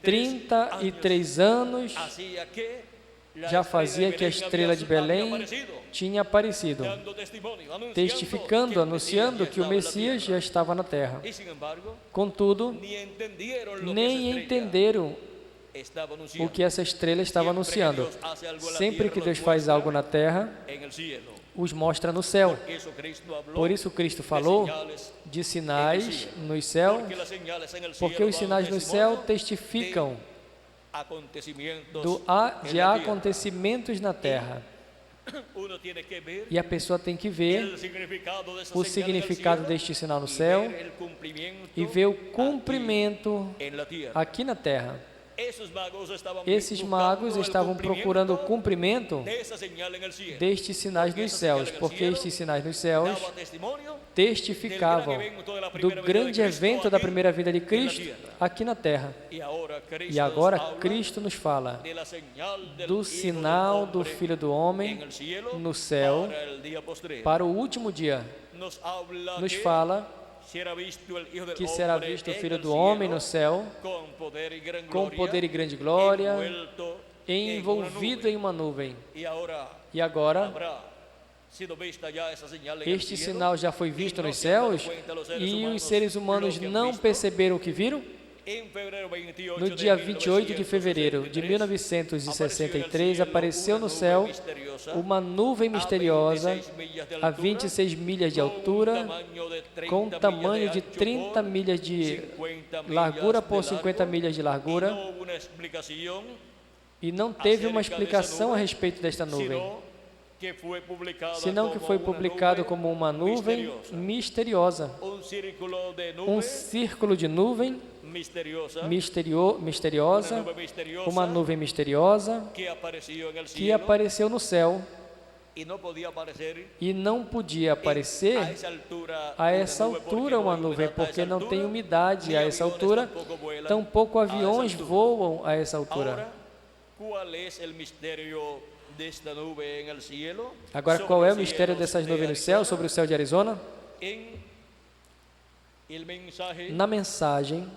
33 anos já fazia que a estrela de Belém tinha aparecido, testificando, anunciando que o Messias já estava na terra. Contudo, nem entenderam o que essa estrela estava anunciando. Sempre que Deus faz algo na terra, os mostra no céu. Por isso Cristo falou de sinais nos céus, porque os sinais no céu testificam de acontecimentos na terra. E a pessoa tem que ver o significado deste sinal no céu e ver o cumprimento aqui na terra. Esses magos estavam procurando o cumprimento destes sinais nos céus, porque estes sinais nos céus testificavam do grande evento da primeira vinda de Cristo aqui na terra. E agora Cristo nos fala do sinal do Filho do Homem no céu para o último dia. Nos fala que será visto o Filho do Homem no céu, com poder e grande glória, envolvido em uma nuvem. E agora, este sinal já foi visto nos céus e os seres humanos não perceberam o que viram? No dia 28 de fevereiro de 1963, apareceu no céu uma nuvem misteriosa a 26 milhas de altura, com tamanho de 30 milhas de largura por 50 milhas de largura, e não teve uma explicação a respeito desta nuvem, senão que foi publicado como uma nuvem misteriosa, um círculo de nuvem misteriosa, uma nuvem misteriosa que apareceu no céu e não podia aparecer a essa altura uma nuvem, porque não tem umidade a essa altura, tampouco aviões voam a essa altura. Agora, qual é o mistério dessas nuvens no céu, sobre o céu de Arizona? Na mensagem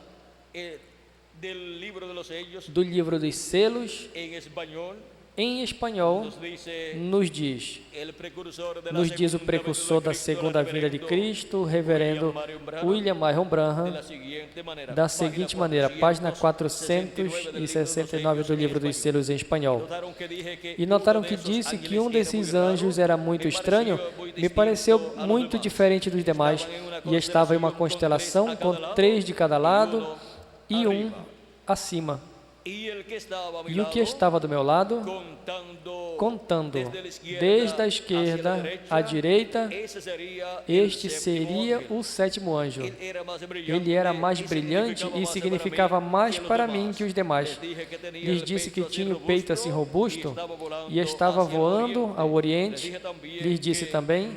do livro dos selos, em espanhol, nos diz o precursor da segunda vinda de Cristo, o reverendo William Marion Branham, da seguinte maneira, página 469 do livro dos selos em espanhol. E notaram que disse que um desses anjos era muito estranho, me pareceu muito diferente dos demais, e estava em uma constelação com 3 de cada lado e um acima. E o que estava do meu lado, contando desde a esquerda à direita, este seria o 7º anjo. Ele era mais brilhante e significava mais para mim que os demais. Lhes disse que tinha o peito assim robusto e estava voando ao oriente. Lhes disse também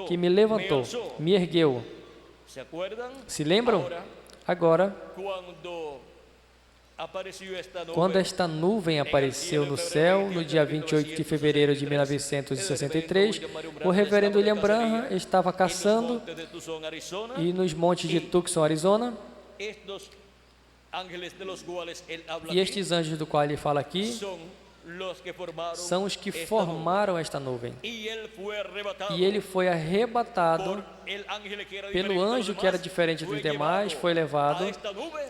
que me levantou, me ergueu. Se lembram? Agora, quando esta nuvem apareceu no céu, no dia 28 de fevereiro de 1963, o reverendo William Branham estava caçando e nos montes de Tucson, Arizona, e estes anjos do qual ele fala aqui são os que formaram esta nuvem. E ele foi arrebatado pelo anjo que era diferente dos demais, foi levado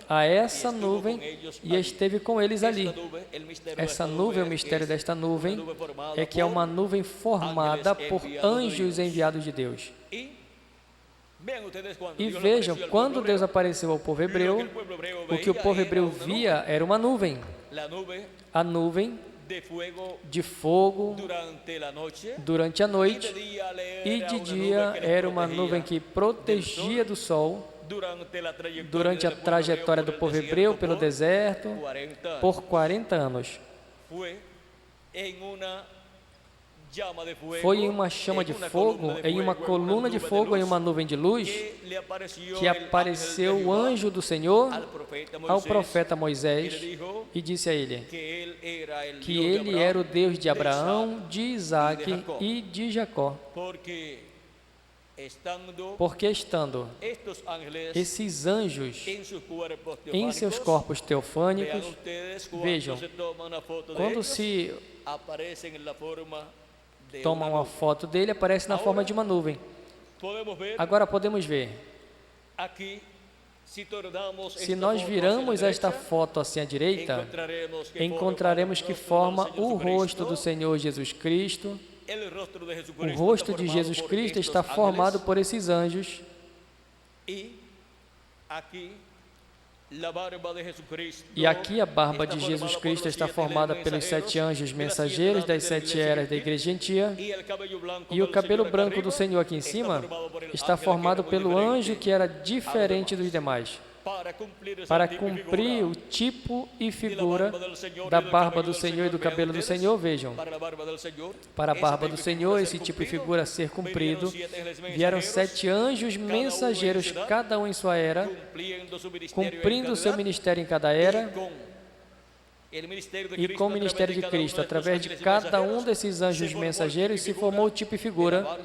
a essa nuvem e esteve com eles ali. Essa nuvem, o mistério desta nuvem, é que é uma nuvem formada por anjos enviados de Deus. E vejam, quando Deus apareceu ao povo hebreu, o que o povo hebreu via era uma nuvem. A nuvem de fogo durante a noite, e de dia era uma nuvem que protegia do sol durante a trajetória do povo hebreu pelo deserto por 40 anos. Foi em uma chama de fogo, em uma coluna de fogo, em uma nuvem de luz, que apareceu o anjo do Senhor ao profeta Moisés e disse a ele que ele era o Deus de Abraão, de Isaac e de Jacó. Porque estando esses anjos em seus corpos teofânicos, vejam, quando se toma uma foto dele, aparece na forma de uma nuvem. Agora podemos ver, se nós viramos esta foto assim à direita, encontraremos que forma o rosto do Senhor Jesus Cristo. O rosto de Jesus Cristo está formado por esses anjos. E aqui a barba de Jesus Cristo está formada pelos 7 anjos mensageiros das 7 eras da igreja gentia. E o cabelo branco do Senhor aqui em cima está formado pelo anjo que era diferente dos demais, para cumprir o tipo e figura da barba do Senhor e do cabelo do Senhor. Vejam, para a barba do Senhor, esse tipo e figura ser cumprido, vieram 7 anjos mensageiros, cada um em sua era, cumprindo o seu ministério em cada era, e com o ministério de Cristo, através de cada um desses anjos mensageiros, se formou o tipo e figura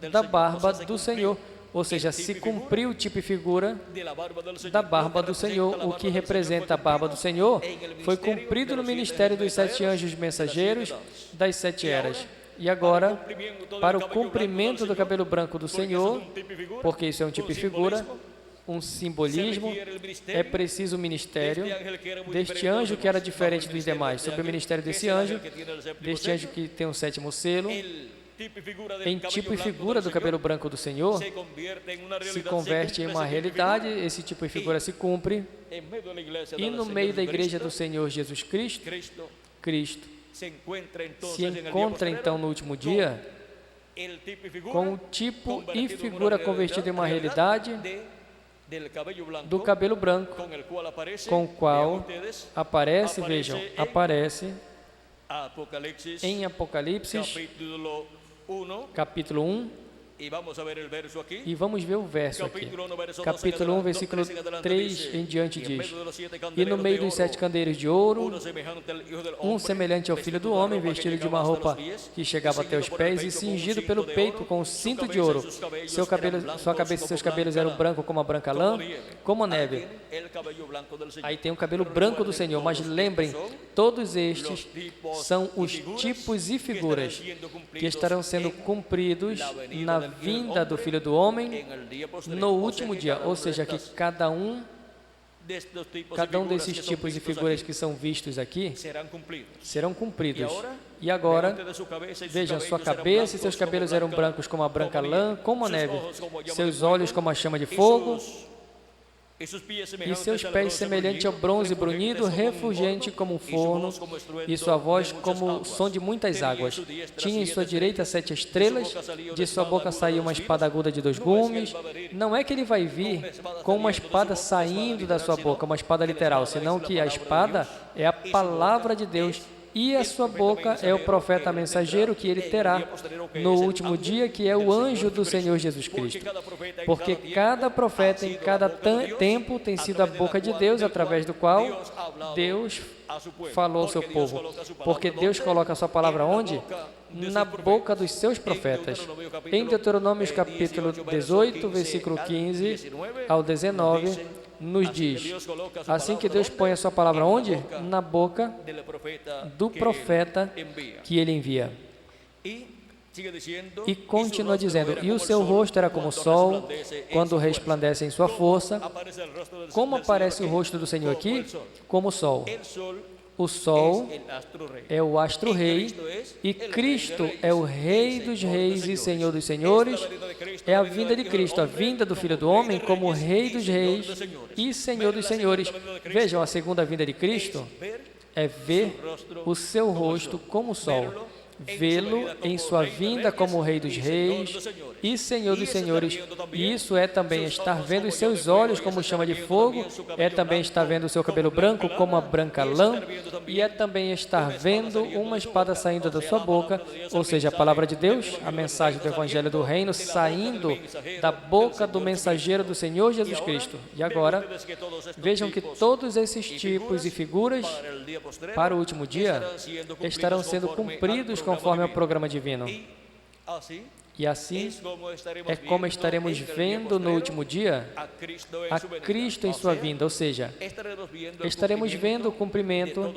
da barba do Senhor. Ou seja, se cumpriu o tipo e figura da barba do Senhor. O que representa a barba do Senhor foi cumprido no ministério dos 7 anjos mensageiros das 7 eras. E agora, para o cumprimento do cabelo branco do Senhor, porque isso é um tipo e figura, um simbolismo, é preciso o ministério deste anjo que era diferente dos demais. Sobre o ministério desse anjo que tem um 7º selo, em tipo e figura do cabelo branco do Senhor, se converte em uma realidade, esse tipo e figura se cumpre, e no meio da igreja do Senhor Jesus Cristo, se encontra então no último dia com o tipo e figura convertido em uma realidade do cabelo branco, com o qual aparece, vejam, aparece em Apocalipse, capítulo 1, e vamos ver o verso aqui. Capítulo 1, versículo 3 em diante diz: E no meio dos 7 candeeiros de ouro, um semelhante ao Filho do Homem, vestido de uma roupa que chegava até os pés e cingido pelo peito com um cinto de ouro. Sua cabeça e seus cabelos eram brancos como a branca lã, como a neve. Aí tem o cabelo branco do Senhor, mas lembrem, todos estes são os tipos e figuras que estarão sendo cumpridos na vinda do Filho do Homem no último dia, ou seja, que cada um desses tipos e figuras que são vistos aqui serão cumpridos. E agora, vejam, sua cabeça e seus cabelos eram brancos como a branca lã, como a neve, seus olhos como a chama de fogo, e seus pés semelhante ao bronze brunido, refulgente como um forno, e sua voz como o som de muitas águas. Tinha em sua direita 7 estrelas, de sua boca saía uma espada aguda de 2 gumes. Não é que ele vai vir com uma espada saindo da sua boca, uma espada literal, senão que a espada é a palavra de Deus, e a sua boca é o profeta mensageiro que ele terá no último dia, que é o anjo do Senhor Jesus Cristo. Porque cada profeta em cada tempo tem sido a boca de Deus, através do qual Deus falou ao seu povo. Porque Deus coloca a sua palavra onde? Na boca dos seus profetas. Em Deuteronômio capítulo 18, versículo 15 ao 19, nos diz: assim que Deus põe a sua palavra onde? Na boca do profeta que ele envia. E continua dizendo: e o seu rosto era como o sol, quando resplandece em sua força. Como aparece o rosto do Senhor aqui? Como o sol. O sol é o astro-rei, e Cristo é o Rei dos reis e Senhor dos senhores. É a vinda de Cristo, a vinda do Filho do Homem como Rei dos reis e Senhor dos senhores. Vejam, a segunda vinda de Cristo é ver o seu rosto como o sol, vê-lo em sua vinda como Rei dos reis e Senhor dos senhores. E isso é também estar vendo os seus olhos como chama de fogo, é também estar vendo o seu cabelo branco como a branca lã, e é também estar vendo uma espada saindo da sua boca, ou seja, a palavra de Deus, a mensagem do Evangelho do Reino saindo da boca do mensageiro do Senhor Jesus Cristo. E agora, vejam que todos esses tipos e figuras para o último dia estarão sendo cumpridos conforme ao programa divino. E assim é como estaremos vendo no último dia a Cristo em sua vinda, ou seja, estaremos vendo o cumprimento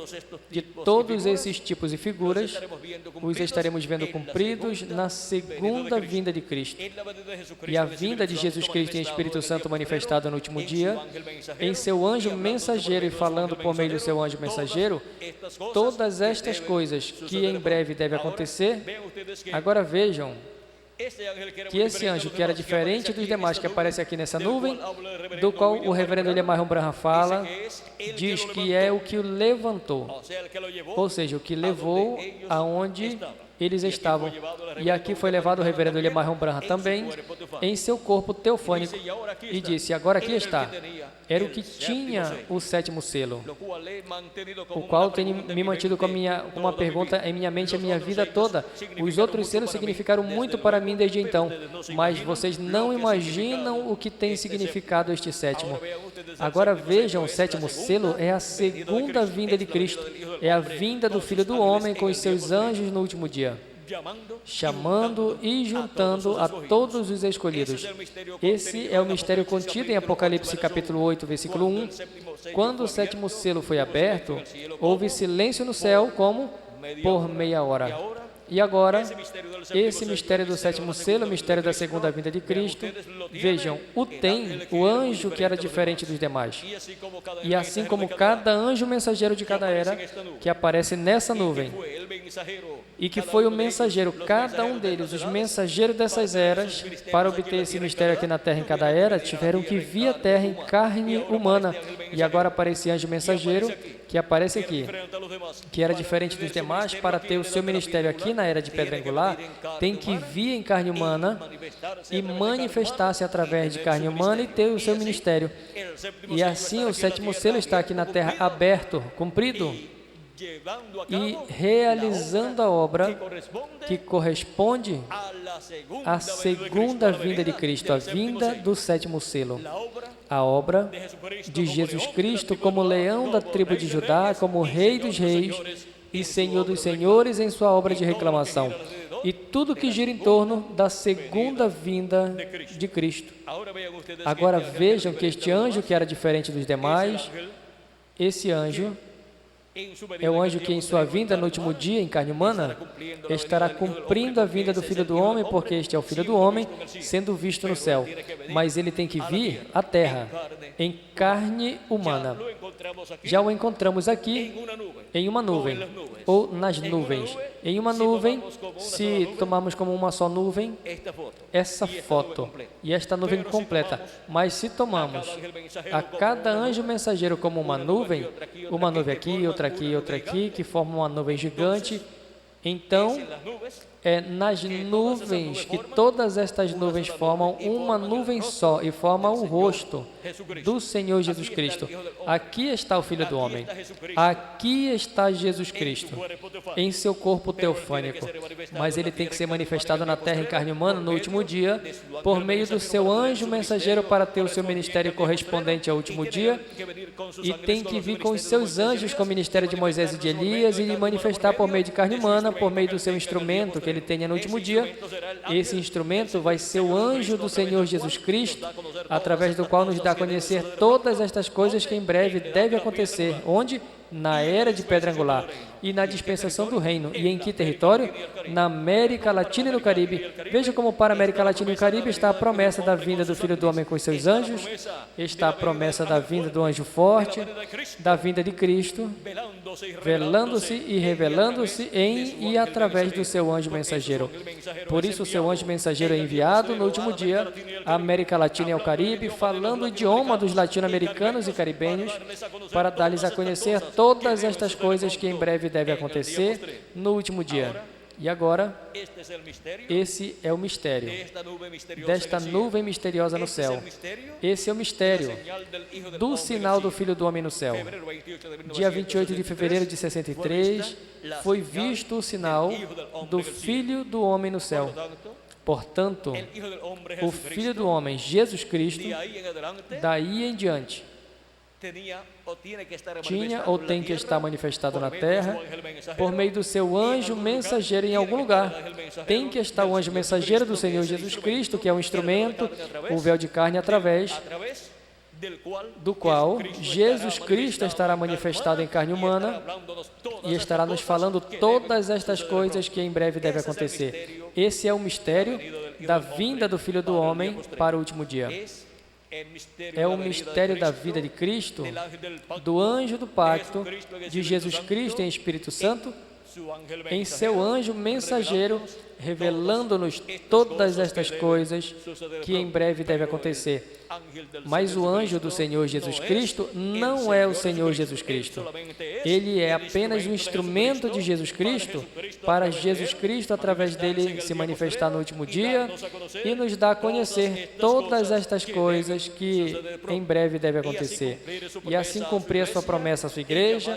de todos esses tipos e figuras, os estaremos vendo cumpridos na segunda vinda de Cristo. E a vinda de Jesus Cristo em Espírito Santo manifestado no último dia, em seu anjo mensageiro e falando por meio do seu anjo mensageiro, todas estas coisas que em breve devem acontecer. Agora vejam que esse anjo, que era diferente dos demais que aparece aqui nessa nuvem, do qual o reverendo William Marion Branham fala, diz que é o que o levantou, ou seja, o que levou aonde eles estavam. E aqui foi levado o reverendo William Marion Branham também, em seu corpo teofânico, e disse, agora aqui está. Era o que tinha o sétimo selo, o qual tem me mantido com uma pergunta em minha mente a minha vida toda. Os outros selos significaram muito para mim desde então, mas vocês não imaginam o que tem significado este sétimo. Agora vejam, o sétimo selo é a segunda vinda de Cristo, é a vinda do Filho do Homem com os seus anjos no último dia, chamando e juntando a todos os escolhidos. Esse é o mistério contido em Apocalipse capítulo 8, versículo 1. Quando o sétimo selo foi aberto, houve silêncio no céu como por meia hora. E agora, esse mistério do sétimo selo, o mistério da segunda vinda de Cristo, vejam, o anjo que era diferente dos demais. E assim como cada anjo mensageiro de cada era, que aparece nessa nuvem, e que foi o mensageiro, cada um deles, os mensageiros dessas eras, para obter esse mistério aqui na Terra em cada era, tiveram que vir à Terra em carne humana. E agora aparece anjo mensageiro, que aparece aqui, que era diferente dos demais, para ter o seu ministério aqui na era de pedra angular, tem que vir em carne humana e manifestar-se através de carne humana e ter o seu ministério. E assim o sétimo selo está aqui na Terra aberto, cumprido, e realizando a obra que corresponde à segunda vinda de Cristo, a vinda do sétimo selo. A obra de Jesus Cristo como leão da tribo de Judá, como rei dos reis e senhor dos senhores em sua obra de reclamação. E tudo que gira em torno da segunda vinda de Cristo. Agora vejam que este anjo que era diferente dos demais, esse anjo é o anjo que em sua vinda no último dia, em carne humana, estará cumprindo a vinda do Filho do Homem, porque este é o Filho do Homem, sendo visto no céu. Mas ele tem que vir à terra, em carne humana. Já o encontramos aqui em uma nuvem, ou nas nuvens. Em uma nuvem, se tomarmos como uma só nuvem, essa foto, e esta nuvem completa. Mas se tomamos a cada anjo mensageiro como uma nuvem aqui, outra aqui, que formam uma nuvem gigante, então é nas nuvens que todas estas nuvens formam uma nuvem só e formam o rosto do Senhor Jesus Cristo. Aqui está o Filho do Homem, aqui está Jesus Cristo, em seu corpo teofânico, mas ele tem que ser manifestado na terra em carne humana no último dia, por meio do seu anjo mensageiro para ter o seu ministério correspondente ao último dia, e tem que vir com os seus anjos com o ministério de Moisés e de Elias e manifestar por meio de carne humana, por meio do seu instrumento que ele tenha no último dia. Esse instrumento vai ser o anjo do Senhor Jesus Cristo, através do qual nos dá a conhecer todas estas coisas que em breve devem acontecer. Onde? Na era de pedra angular e na dispensação do reino. E em que território? Na América Latina e no Caribe. Veja como para a América Latina e o Caribe está a promessa da vinda do Filho do Homem com os seus anjos, está a promessa da vinda do anjo forte, da vinda de Cristo, velando-se e revelando-se em e através do seu anjo mensageiro. Por isso o seu anjo mensageiro é enviado no último dia à América Latina e ao Caribe, falando o idioma dos latino-americanos e caribenhos, para dar-lhes a conhecer todas estas coisas que em breve devem acontecer no último dia. E agora, esse é o mistério desta nuvem misteriosa no céu. Esse é o mistério do sinal do Filho do Homem no céu. Dia 28 de fevereiro de 63, foi visto o sinal do Filho do Homem no céu. Portanto, o Filho do Homem, Jesus Cristo, daí em diante, tinha ou tem que estar manifestado na terra por meio do seu anjo mensageiro em algum lugar. Tem que estar o anjo mensageiro do Senhor Jesus Cristo, que é o instrumento, o véu de carne, através do qual Jesus Cristo estará manifestado em carne humana e estará nos falando todas estas coisas que em breve devem acontecer. Esse é o mistério da vinda do Filho do Homem para o último dia. É o mistério da vida de Cristo, do anjo do pacto, de Jesus Cristo em Espírito Santo, em seu anjo mensageiro, revelando-nos todas estas coisas que em breve devem acontecer. Mas o anjo do Senhor Jesus Cristo não é o Senhor Jesus Cristo. Ele é apenas um instrumento de Jesus Cristo para Jesus Cristo, através dele, se manifestar no último dia e nos dar a conhecer todas estas coisas que em breve devem acontecer. E assim cumprir a sua promessa à sua igreja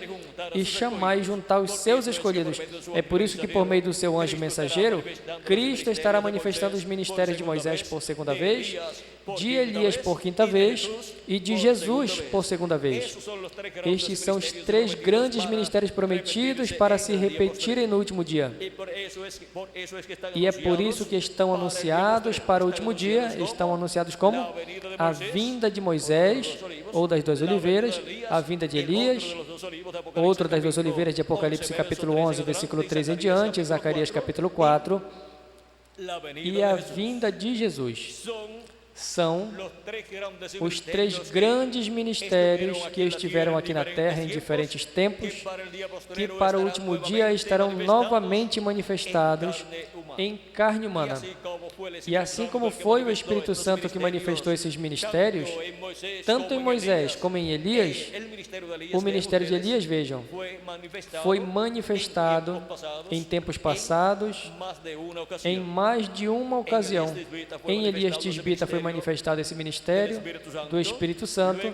e chamar e juntar os seus escolhidos. É por isso que, por meio do seu anjo mensageiro, Cristo estará manifestando os ministérios de Moisés por segunda vez, de Elias por quinta vez e de Jesus por segunda vez. Estes são os três grandes ministérios prometidos para se repetirem no último dia. E é por isso que estão anunciados para o último dia, estão anunciados como a vinda de Moisés, ou das duas oliveiras, a vinda de Elias, outro das duas oliveiras de Apocalipse capítulo 11, versículo 3 em diante, Zacarias capítulo 4, e a vinda de Jesus. São os três grandes ministérios que estiveram aqui na terra em diferentes tempos, que para o último dia estarão novamente manifestados em carne humana. E assim como foi o Espírito Santo que manifestou esses ministérios, tanto em Moisés como em Elias, o ministério de Elias, vejam, foi manifestado em tempos passados, em mais de uma ocasião. Em Elias Tisbita foi manifestado esse ministério do Espírito Santo.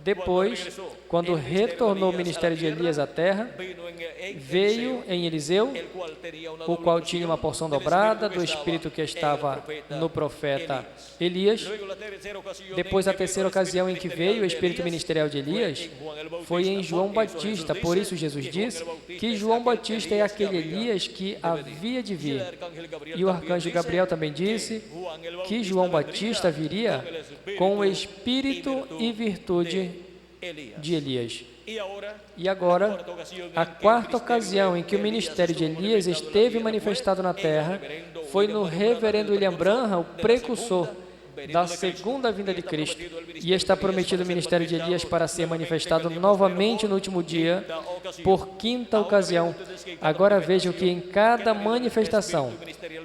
Depois, quando retornou o ministério de Elias à terra, veio em Eliseu, o qual tinha uma porção dobrada do Espírito que estava no profeta Elias. Depois, a terceira ocasião em que veio o Espírito ministerial de Elias foi em João Batista. Por isso, Jesus disse que João Batista é aquele Elias que havia de vir. E o arcanjo Gabriel também disse que João Batista viria com o Espírito e virtude de Elias. E agora, a quarta ocasião em que o ministério de Elias esteve manifestado na terra foi no reverendo William Branham, o precursor da segunda vinda de Cristo. E está prometido o ministério de Elias para ser manifestado novamente no último dia, por quinta ocasião. Agora vejam que em cada manifestação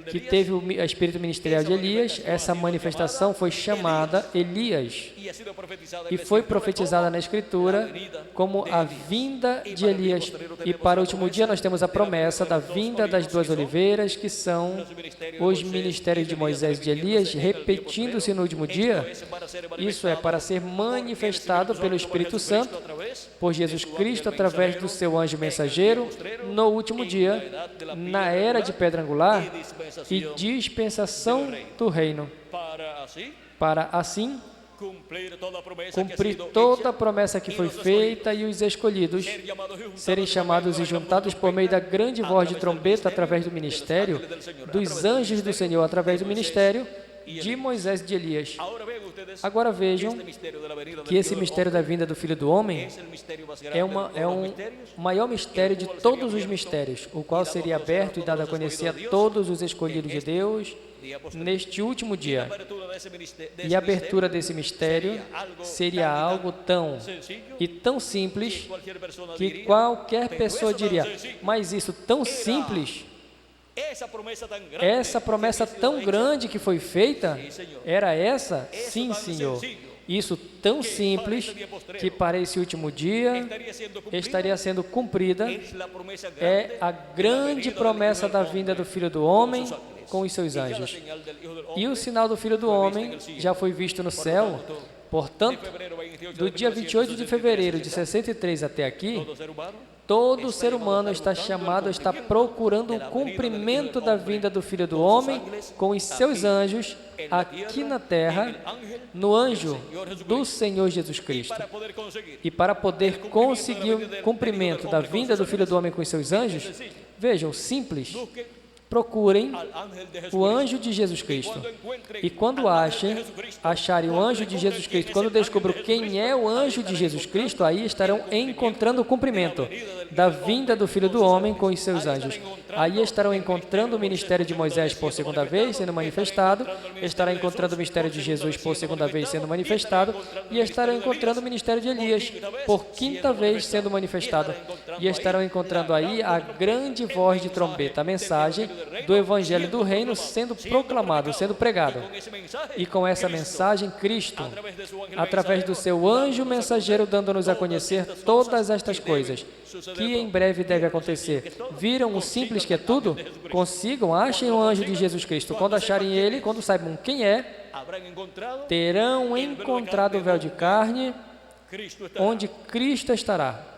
que teve o Espírito ministerial de Elias, essa manifestação foi chamada Elias. E foi profetizada na Escritura como a vinda de Elias. E para o último dia nós temos a promessa da vinda das duas oliveiras, que são os ministérios de Moisés e de Elias, repetindo-se no último dia. Isso é para ser manifestado pelo Espírito Santo, por Jesus Cristo, através do seu anjo mensageiro, no último dia, na era de pedra angular e dispensação do reino, para assim cumprir toda a promessa que foi feita e os escolhidos serem chamados e juntados por meio da grande voz de trombeta através do ministério, dos anjos do Senhor através do ministério de Moisés e de Elias. Agora vejam que esse mistério da vinda do Filho do Homem é um maior mistério de todos os mistérios, o qual seria aberto e dado a conhecer a todos os escolhidos de Deus neste último dia. E a abertura desse mistério seria algo tão simples que qualquer pessoa diria: mas isso tão simples? Essa promessa tão grande que foi feita, era essa? Sim, Senhor. Isso tão simples que para esse último dia estaria sendo cumprida, é a grande promessa da vinda do Filho do Homem com os seus anjos. E o sinal do Filho do Homem já foi visto no céu. Portanto, do dia 28 de fevereiro de 63 até aqui, Todo ser humano está chamado, está procurando o cumprimento da vinda do Filho do Homem com os seus anjos aqui na terra, no anjo do Senhor Jesus Cristo. E para poder conseguir o cumprimento da vinda do Filho do Homem com os seus anjos, vejam, simples, procurem o anjo de Jesus Cristo. E quando acharem o anjo de Jesus Cristo, quando descubram quem é o anjo de Jesus Cristo, aí estarão encontrando o cumprimento da vinda do Filho do Homem com os seus anjos. Aí estarão encontrando o ministério de Moisés por segunda vez sendo manifestado, estarão encontrando o ministério de Jesus por segunda vez sendo manifestado, e estarão encontrando o ministério de Elias por quinta vez sendo manifestado. E estarão encontrando aí a grande voz de trombeta, a mensagem do Evangelho do Reino sendo proclamado, sendo pregado. E com essa mensagem, Cristo, através do seu anjo mensageiro, dando-nos a conhecer todas estas coisas, que em breve deve acontecer. Viram o simples que é tudo? Consigam, achem o anjo de Jesus Cristo. Quando acharem ele, quando saibam quem é, terão encontrado o véu de carne, onde Cristo estará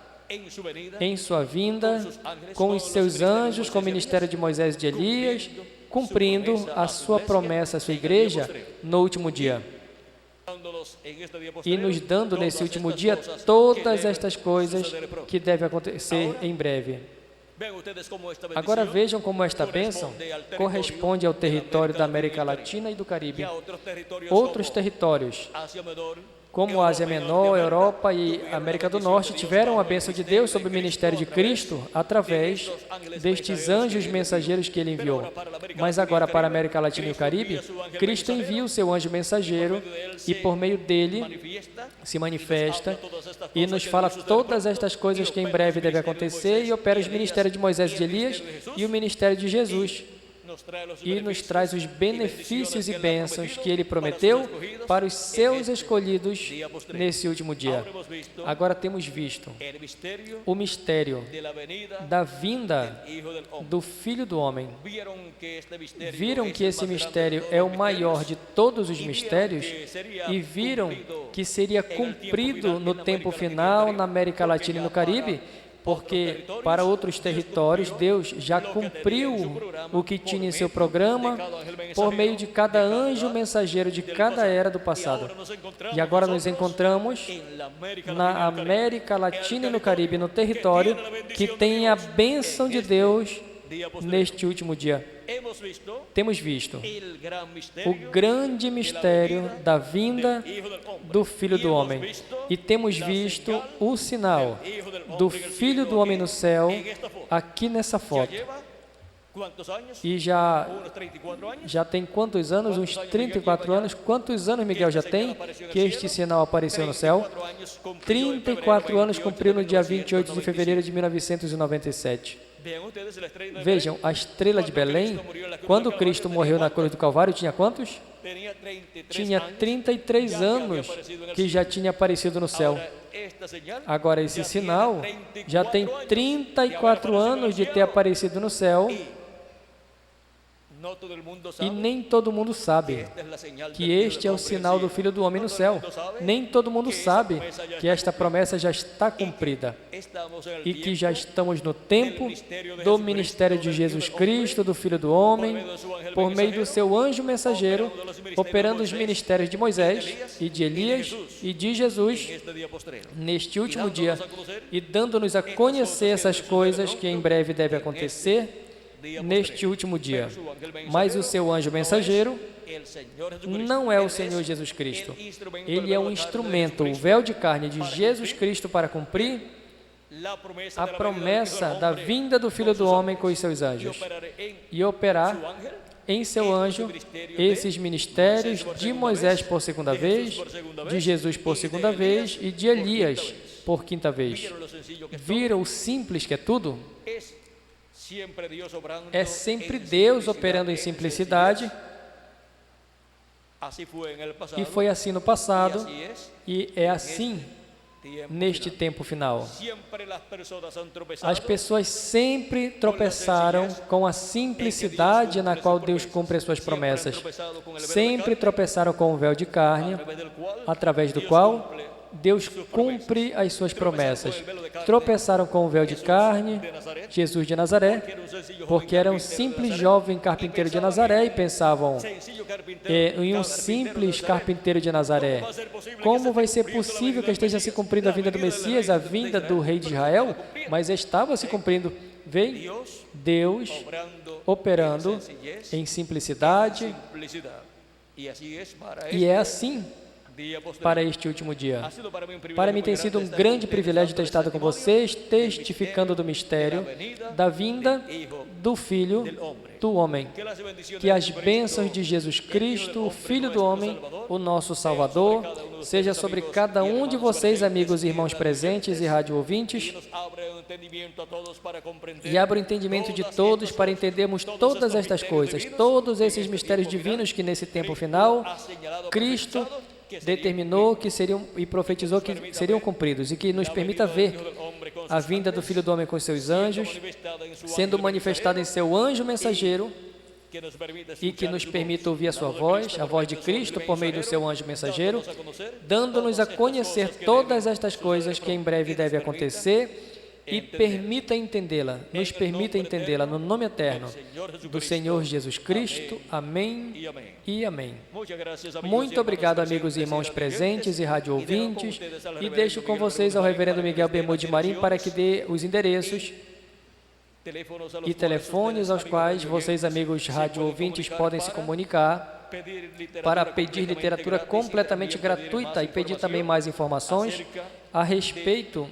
em sua vinda, com os seus anjos, com o ministério de Moisés e de Elias, cumprindo a sua promessa à sua igreja no último dia. E nos dando nesse último dia todas estas coisas que devem acontecer em breve. Agora vejam como esta bênção corresponde ao território da América Latina e do Caribe. Outros territórios, como a Ásia Menor, Europa e América do Norte, tiveram a bênção de Deus sobre o ministério de Cristo através destes anjos mensageiros que Ele enviou. Mas agora para a América Latina e o Caribe, Cristo envia o seu anjo mensageiro e por meio dele se manifesta e nos fala todas estas coisas que em breve devem acontecer e opera os ministérios de Moisés e de Elias e o ministério de Jesus. E nos traz os benefícios e bênçãos que Ele prometeu para os seus escolhidos nesse último dia. Agora temos visto o mistério da vinda do Filho do Homem. Viram que esse mistério é o maior de todos os mistérios e viram que seria cumprido no tempo final na América Latina e no Caribe, porque para outros territórios Deus já cumpriu o que tinha em seu programa por meio de cada anjo mensageiro de cada era do passado. E agora nos encontramos na América Latina e no Caribe, no território que tem a bênção de Deus neste último dia. Temos visto o grande mistério da vinda do Filho do Homem e temos visto o sinal do Filho do Homem no céu aqui nessa foto. E já tem quantos anos? Uns 34 anos. Quantos anos, Miguel, já tem que este sinal apareceu no céu? 34 anos, cumpriu no dia 28 de fevereiro de 1997. Vejam, a estrela de Belém, quando Cristo morreu na cruz do Calvário, tinha quantos? Tinha 33 anos que já tinha aparecido no céu. Agora, esse sinal já tem 34 anos de ter aparecido no céu. E nem todo mundo sabe que este é o sinal do Filho do Homem no céu. Nem todo mundo sabe que esta promessa já está cumprida e que já estamos no tempo do ministério de Jesus Cristo, do Filho do Homem, por meio do seu anjo mensageiro, operando os ministérios de Moisés e de Elias e de Jesus neste último dia e dando-nos a conhecer essas coisas que em breve devem acontecer neste último dia. Mas o seu anjo mensageiro não é o Senhor Jesus Cristo. Ele é um instrumento, o véu de carne de Jesus Cristo para cumprir a promessa da vinda do Filho do Homem com os seus anjos e operar em seu anjo esses ministérios de Moisés por segunda vez, de Jesus por segunda vez e de Elias por quinta vez. Viram o simples que é tudo? É sempre Deus operando em simplicidade, e foi assim no passado, e é assim neste tempo final. As pessoas sempre tropeçaram com a simplicidade na qual Deus cumpre as suas promessas. Sempre tropeçaram com o véu de carne, através do qual Deus cumpre as suas promessas. Tropeçaram com o véu de carne, Jesus de Nazaré, porque era um simples jovem carpinteiro de Nazaré e pensavam em um simples carpinteiro de Nazaré. Como vai ser possível que esteja se cumprindo a vinda do Messias, a vinda do rei de Israel? Mas estava se cumprindo. Vem Deus operando em simplicidade, e é assim para este último dia. Para mim tem sido um grande privilégio ter estado com vocês, testificando do mistério da vinda do Filho do Homem. Que as bênçãos de Jesus Cristo, o Filho do Homem, o nosso Salvador, seja sobre cada um de vocês, amigos e irmãos presentes e rádio ouvintes, e abra o entendimento de todos para entendermos todas estas coisas, todos esses mistérios divinos que nesse tempo final, Cristo determinou que seriam e profetizou que seriam cumpridos, e que nos permita ver a vinda do Filho do Homem com seus anjos, sendo manifestado em seu anjo mensageiro, e que nos permita ouvir a sua voz, a voz de Cristo por meio do seu anjo mensageiro, dando-nos a conhecer todas estas coisas que em breve devem acontecer, e permita entendê-la, nos permita entendê-la no nome eterno do Senhor Jesus Cristo. Amém e amém. Muito obrigado, amigos e irmãos presentes e rádio ouvintes, e deixo com vocês ao reverendo Miguel Bermude Marim para que dê os endereços e telefones aos quais vocês, amigos rádio ouvintes, podem se comunicar para pedir literatura completamente gratuita e pedir também mais informações a respeito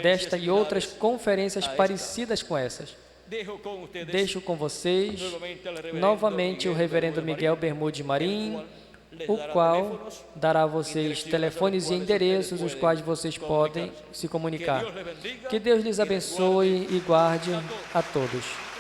desta e outras conferências parecidas com essas. Deixo com vocês novamente o reverendo Miguel Bermude Marim, o qual dará a vocês telefones e endereços os quais vocês podem se comunicar. Que Deus lhes abençoe e guarde a todos.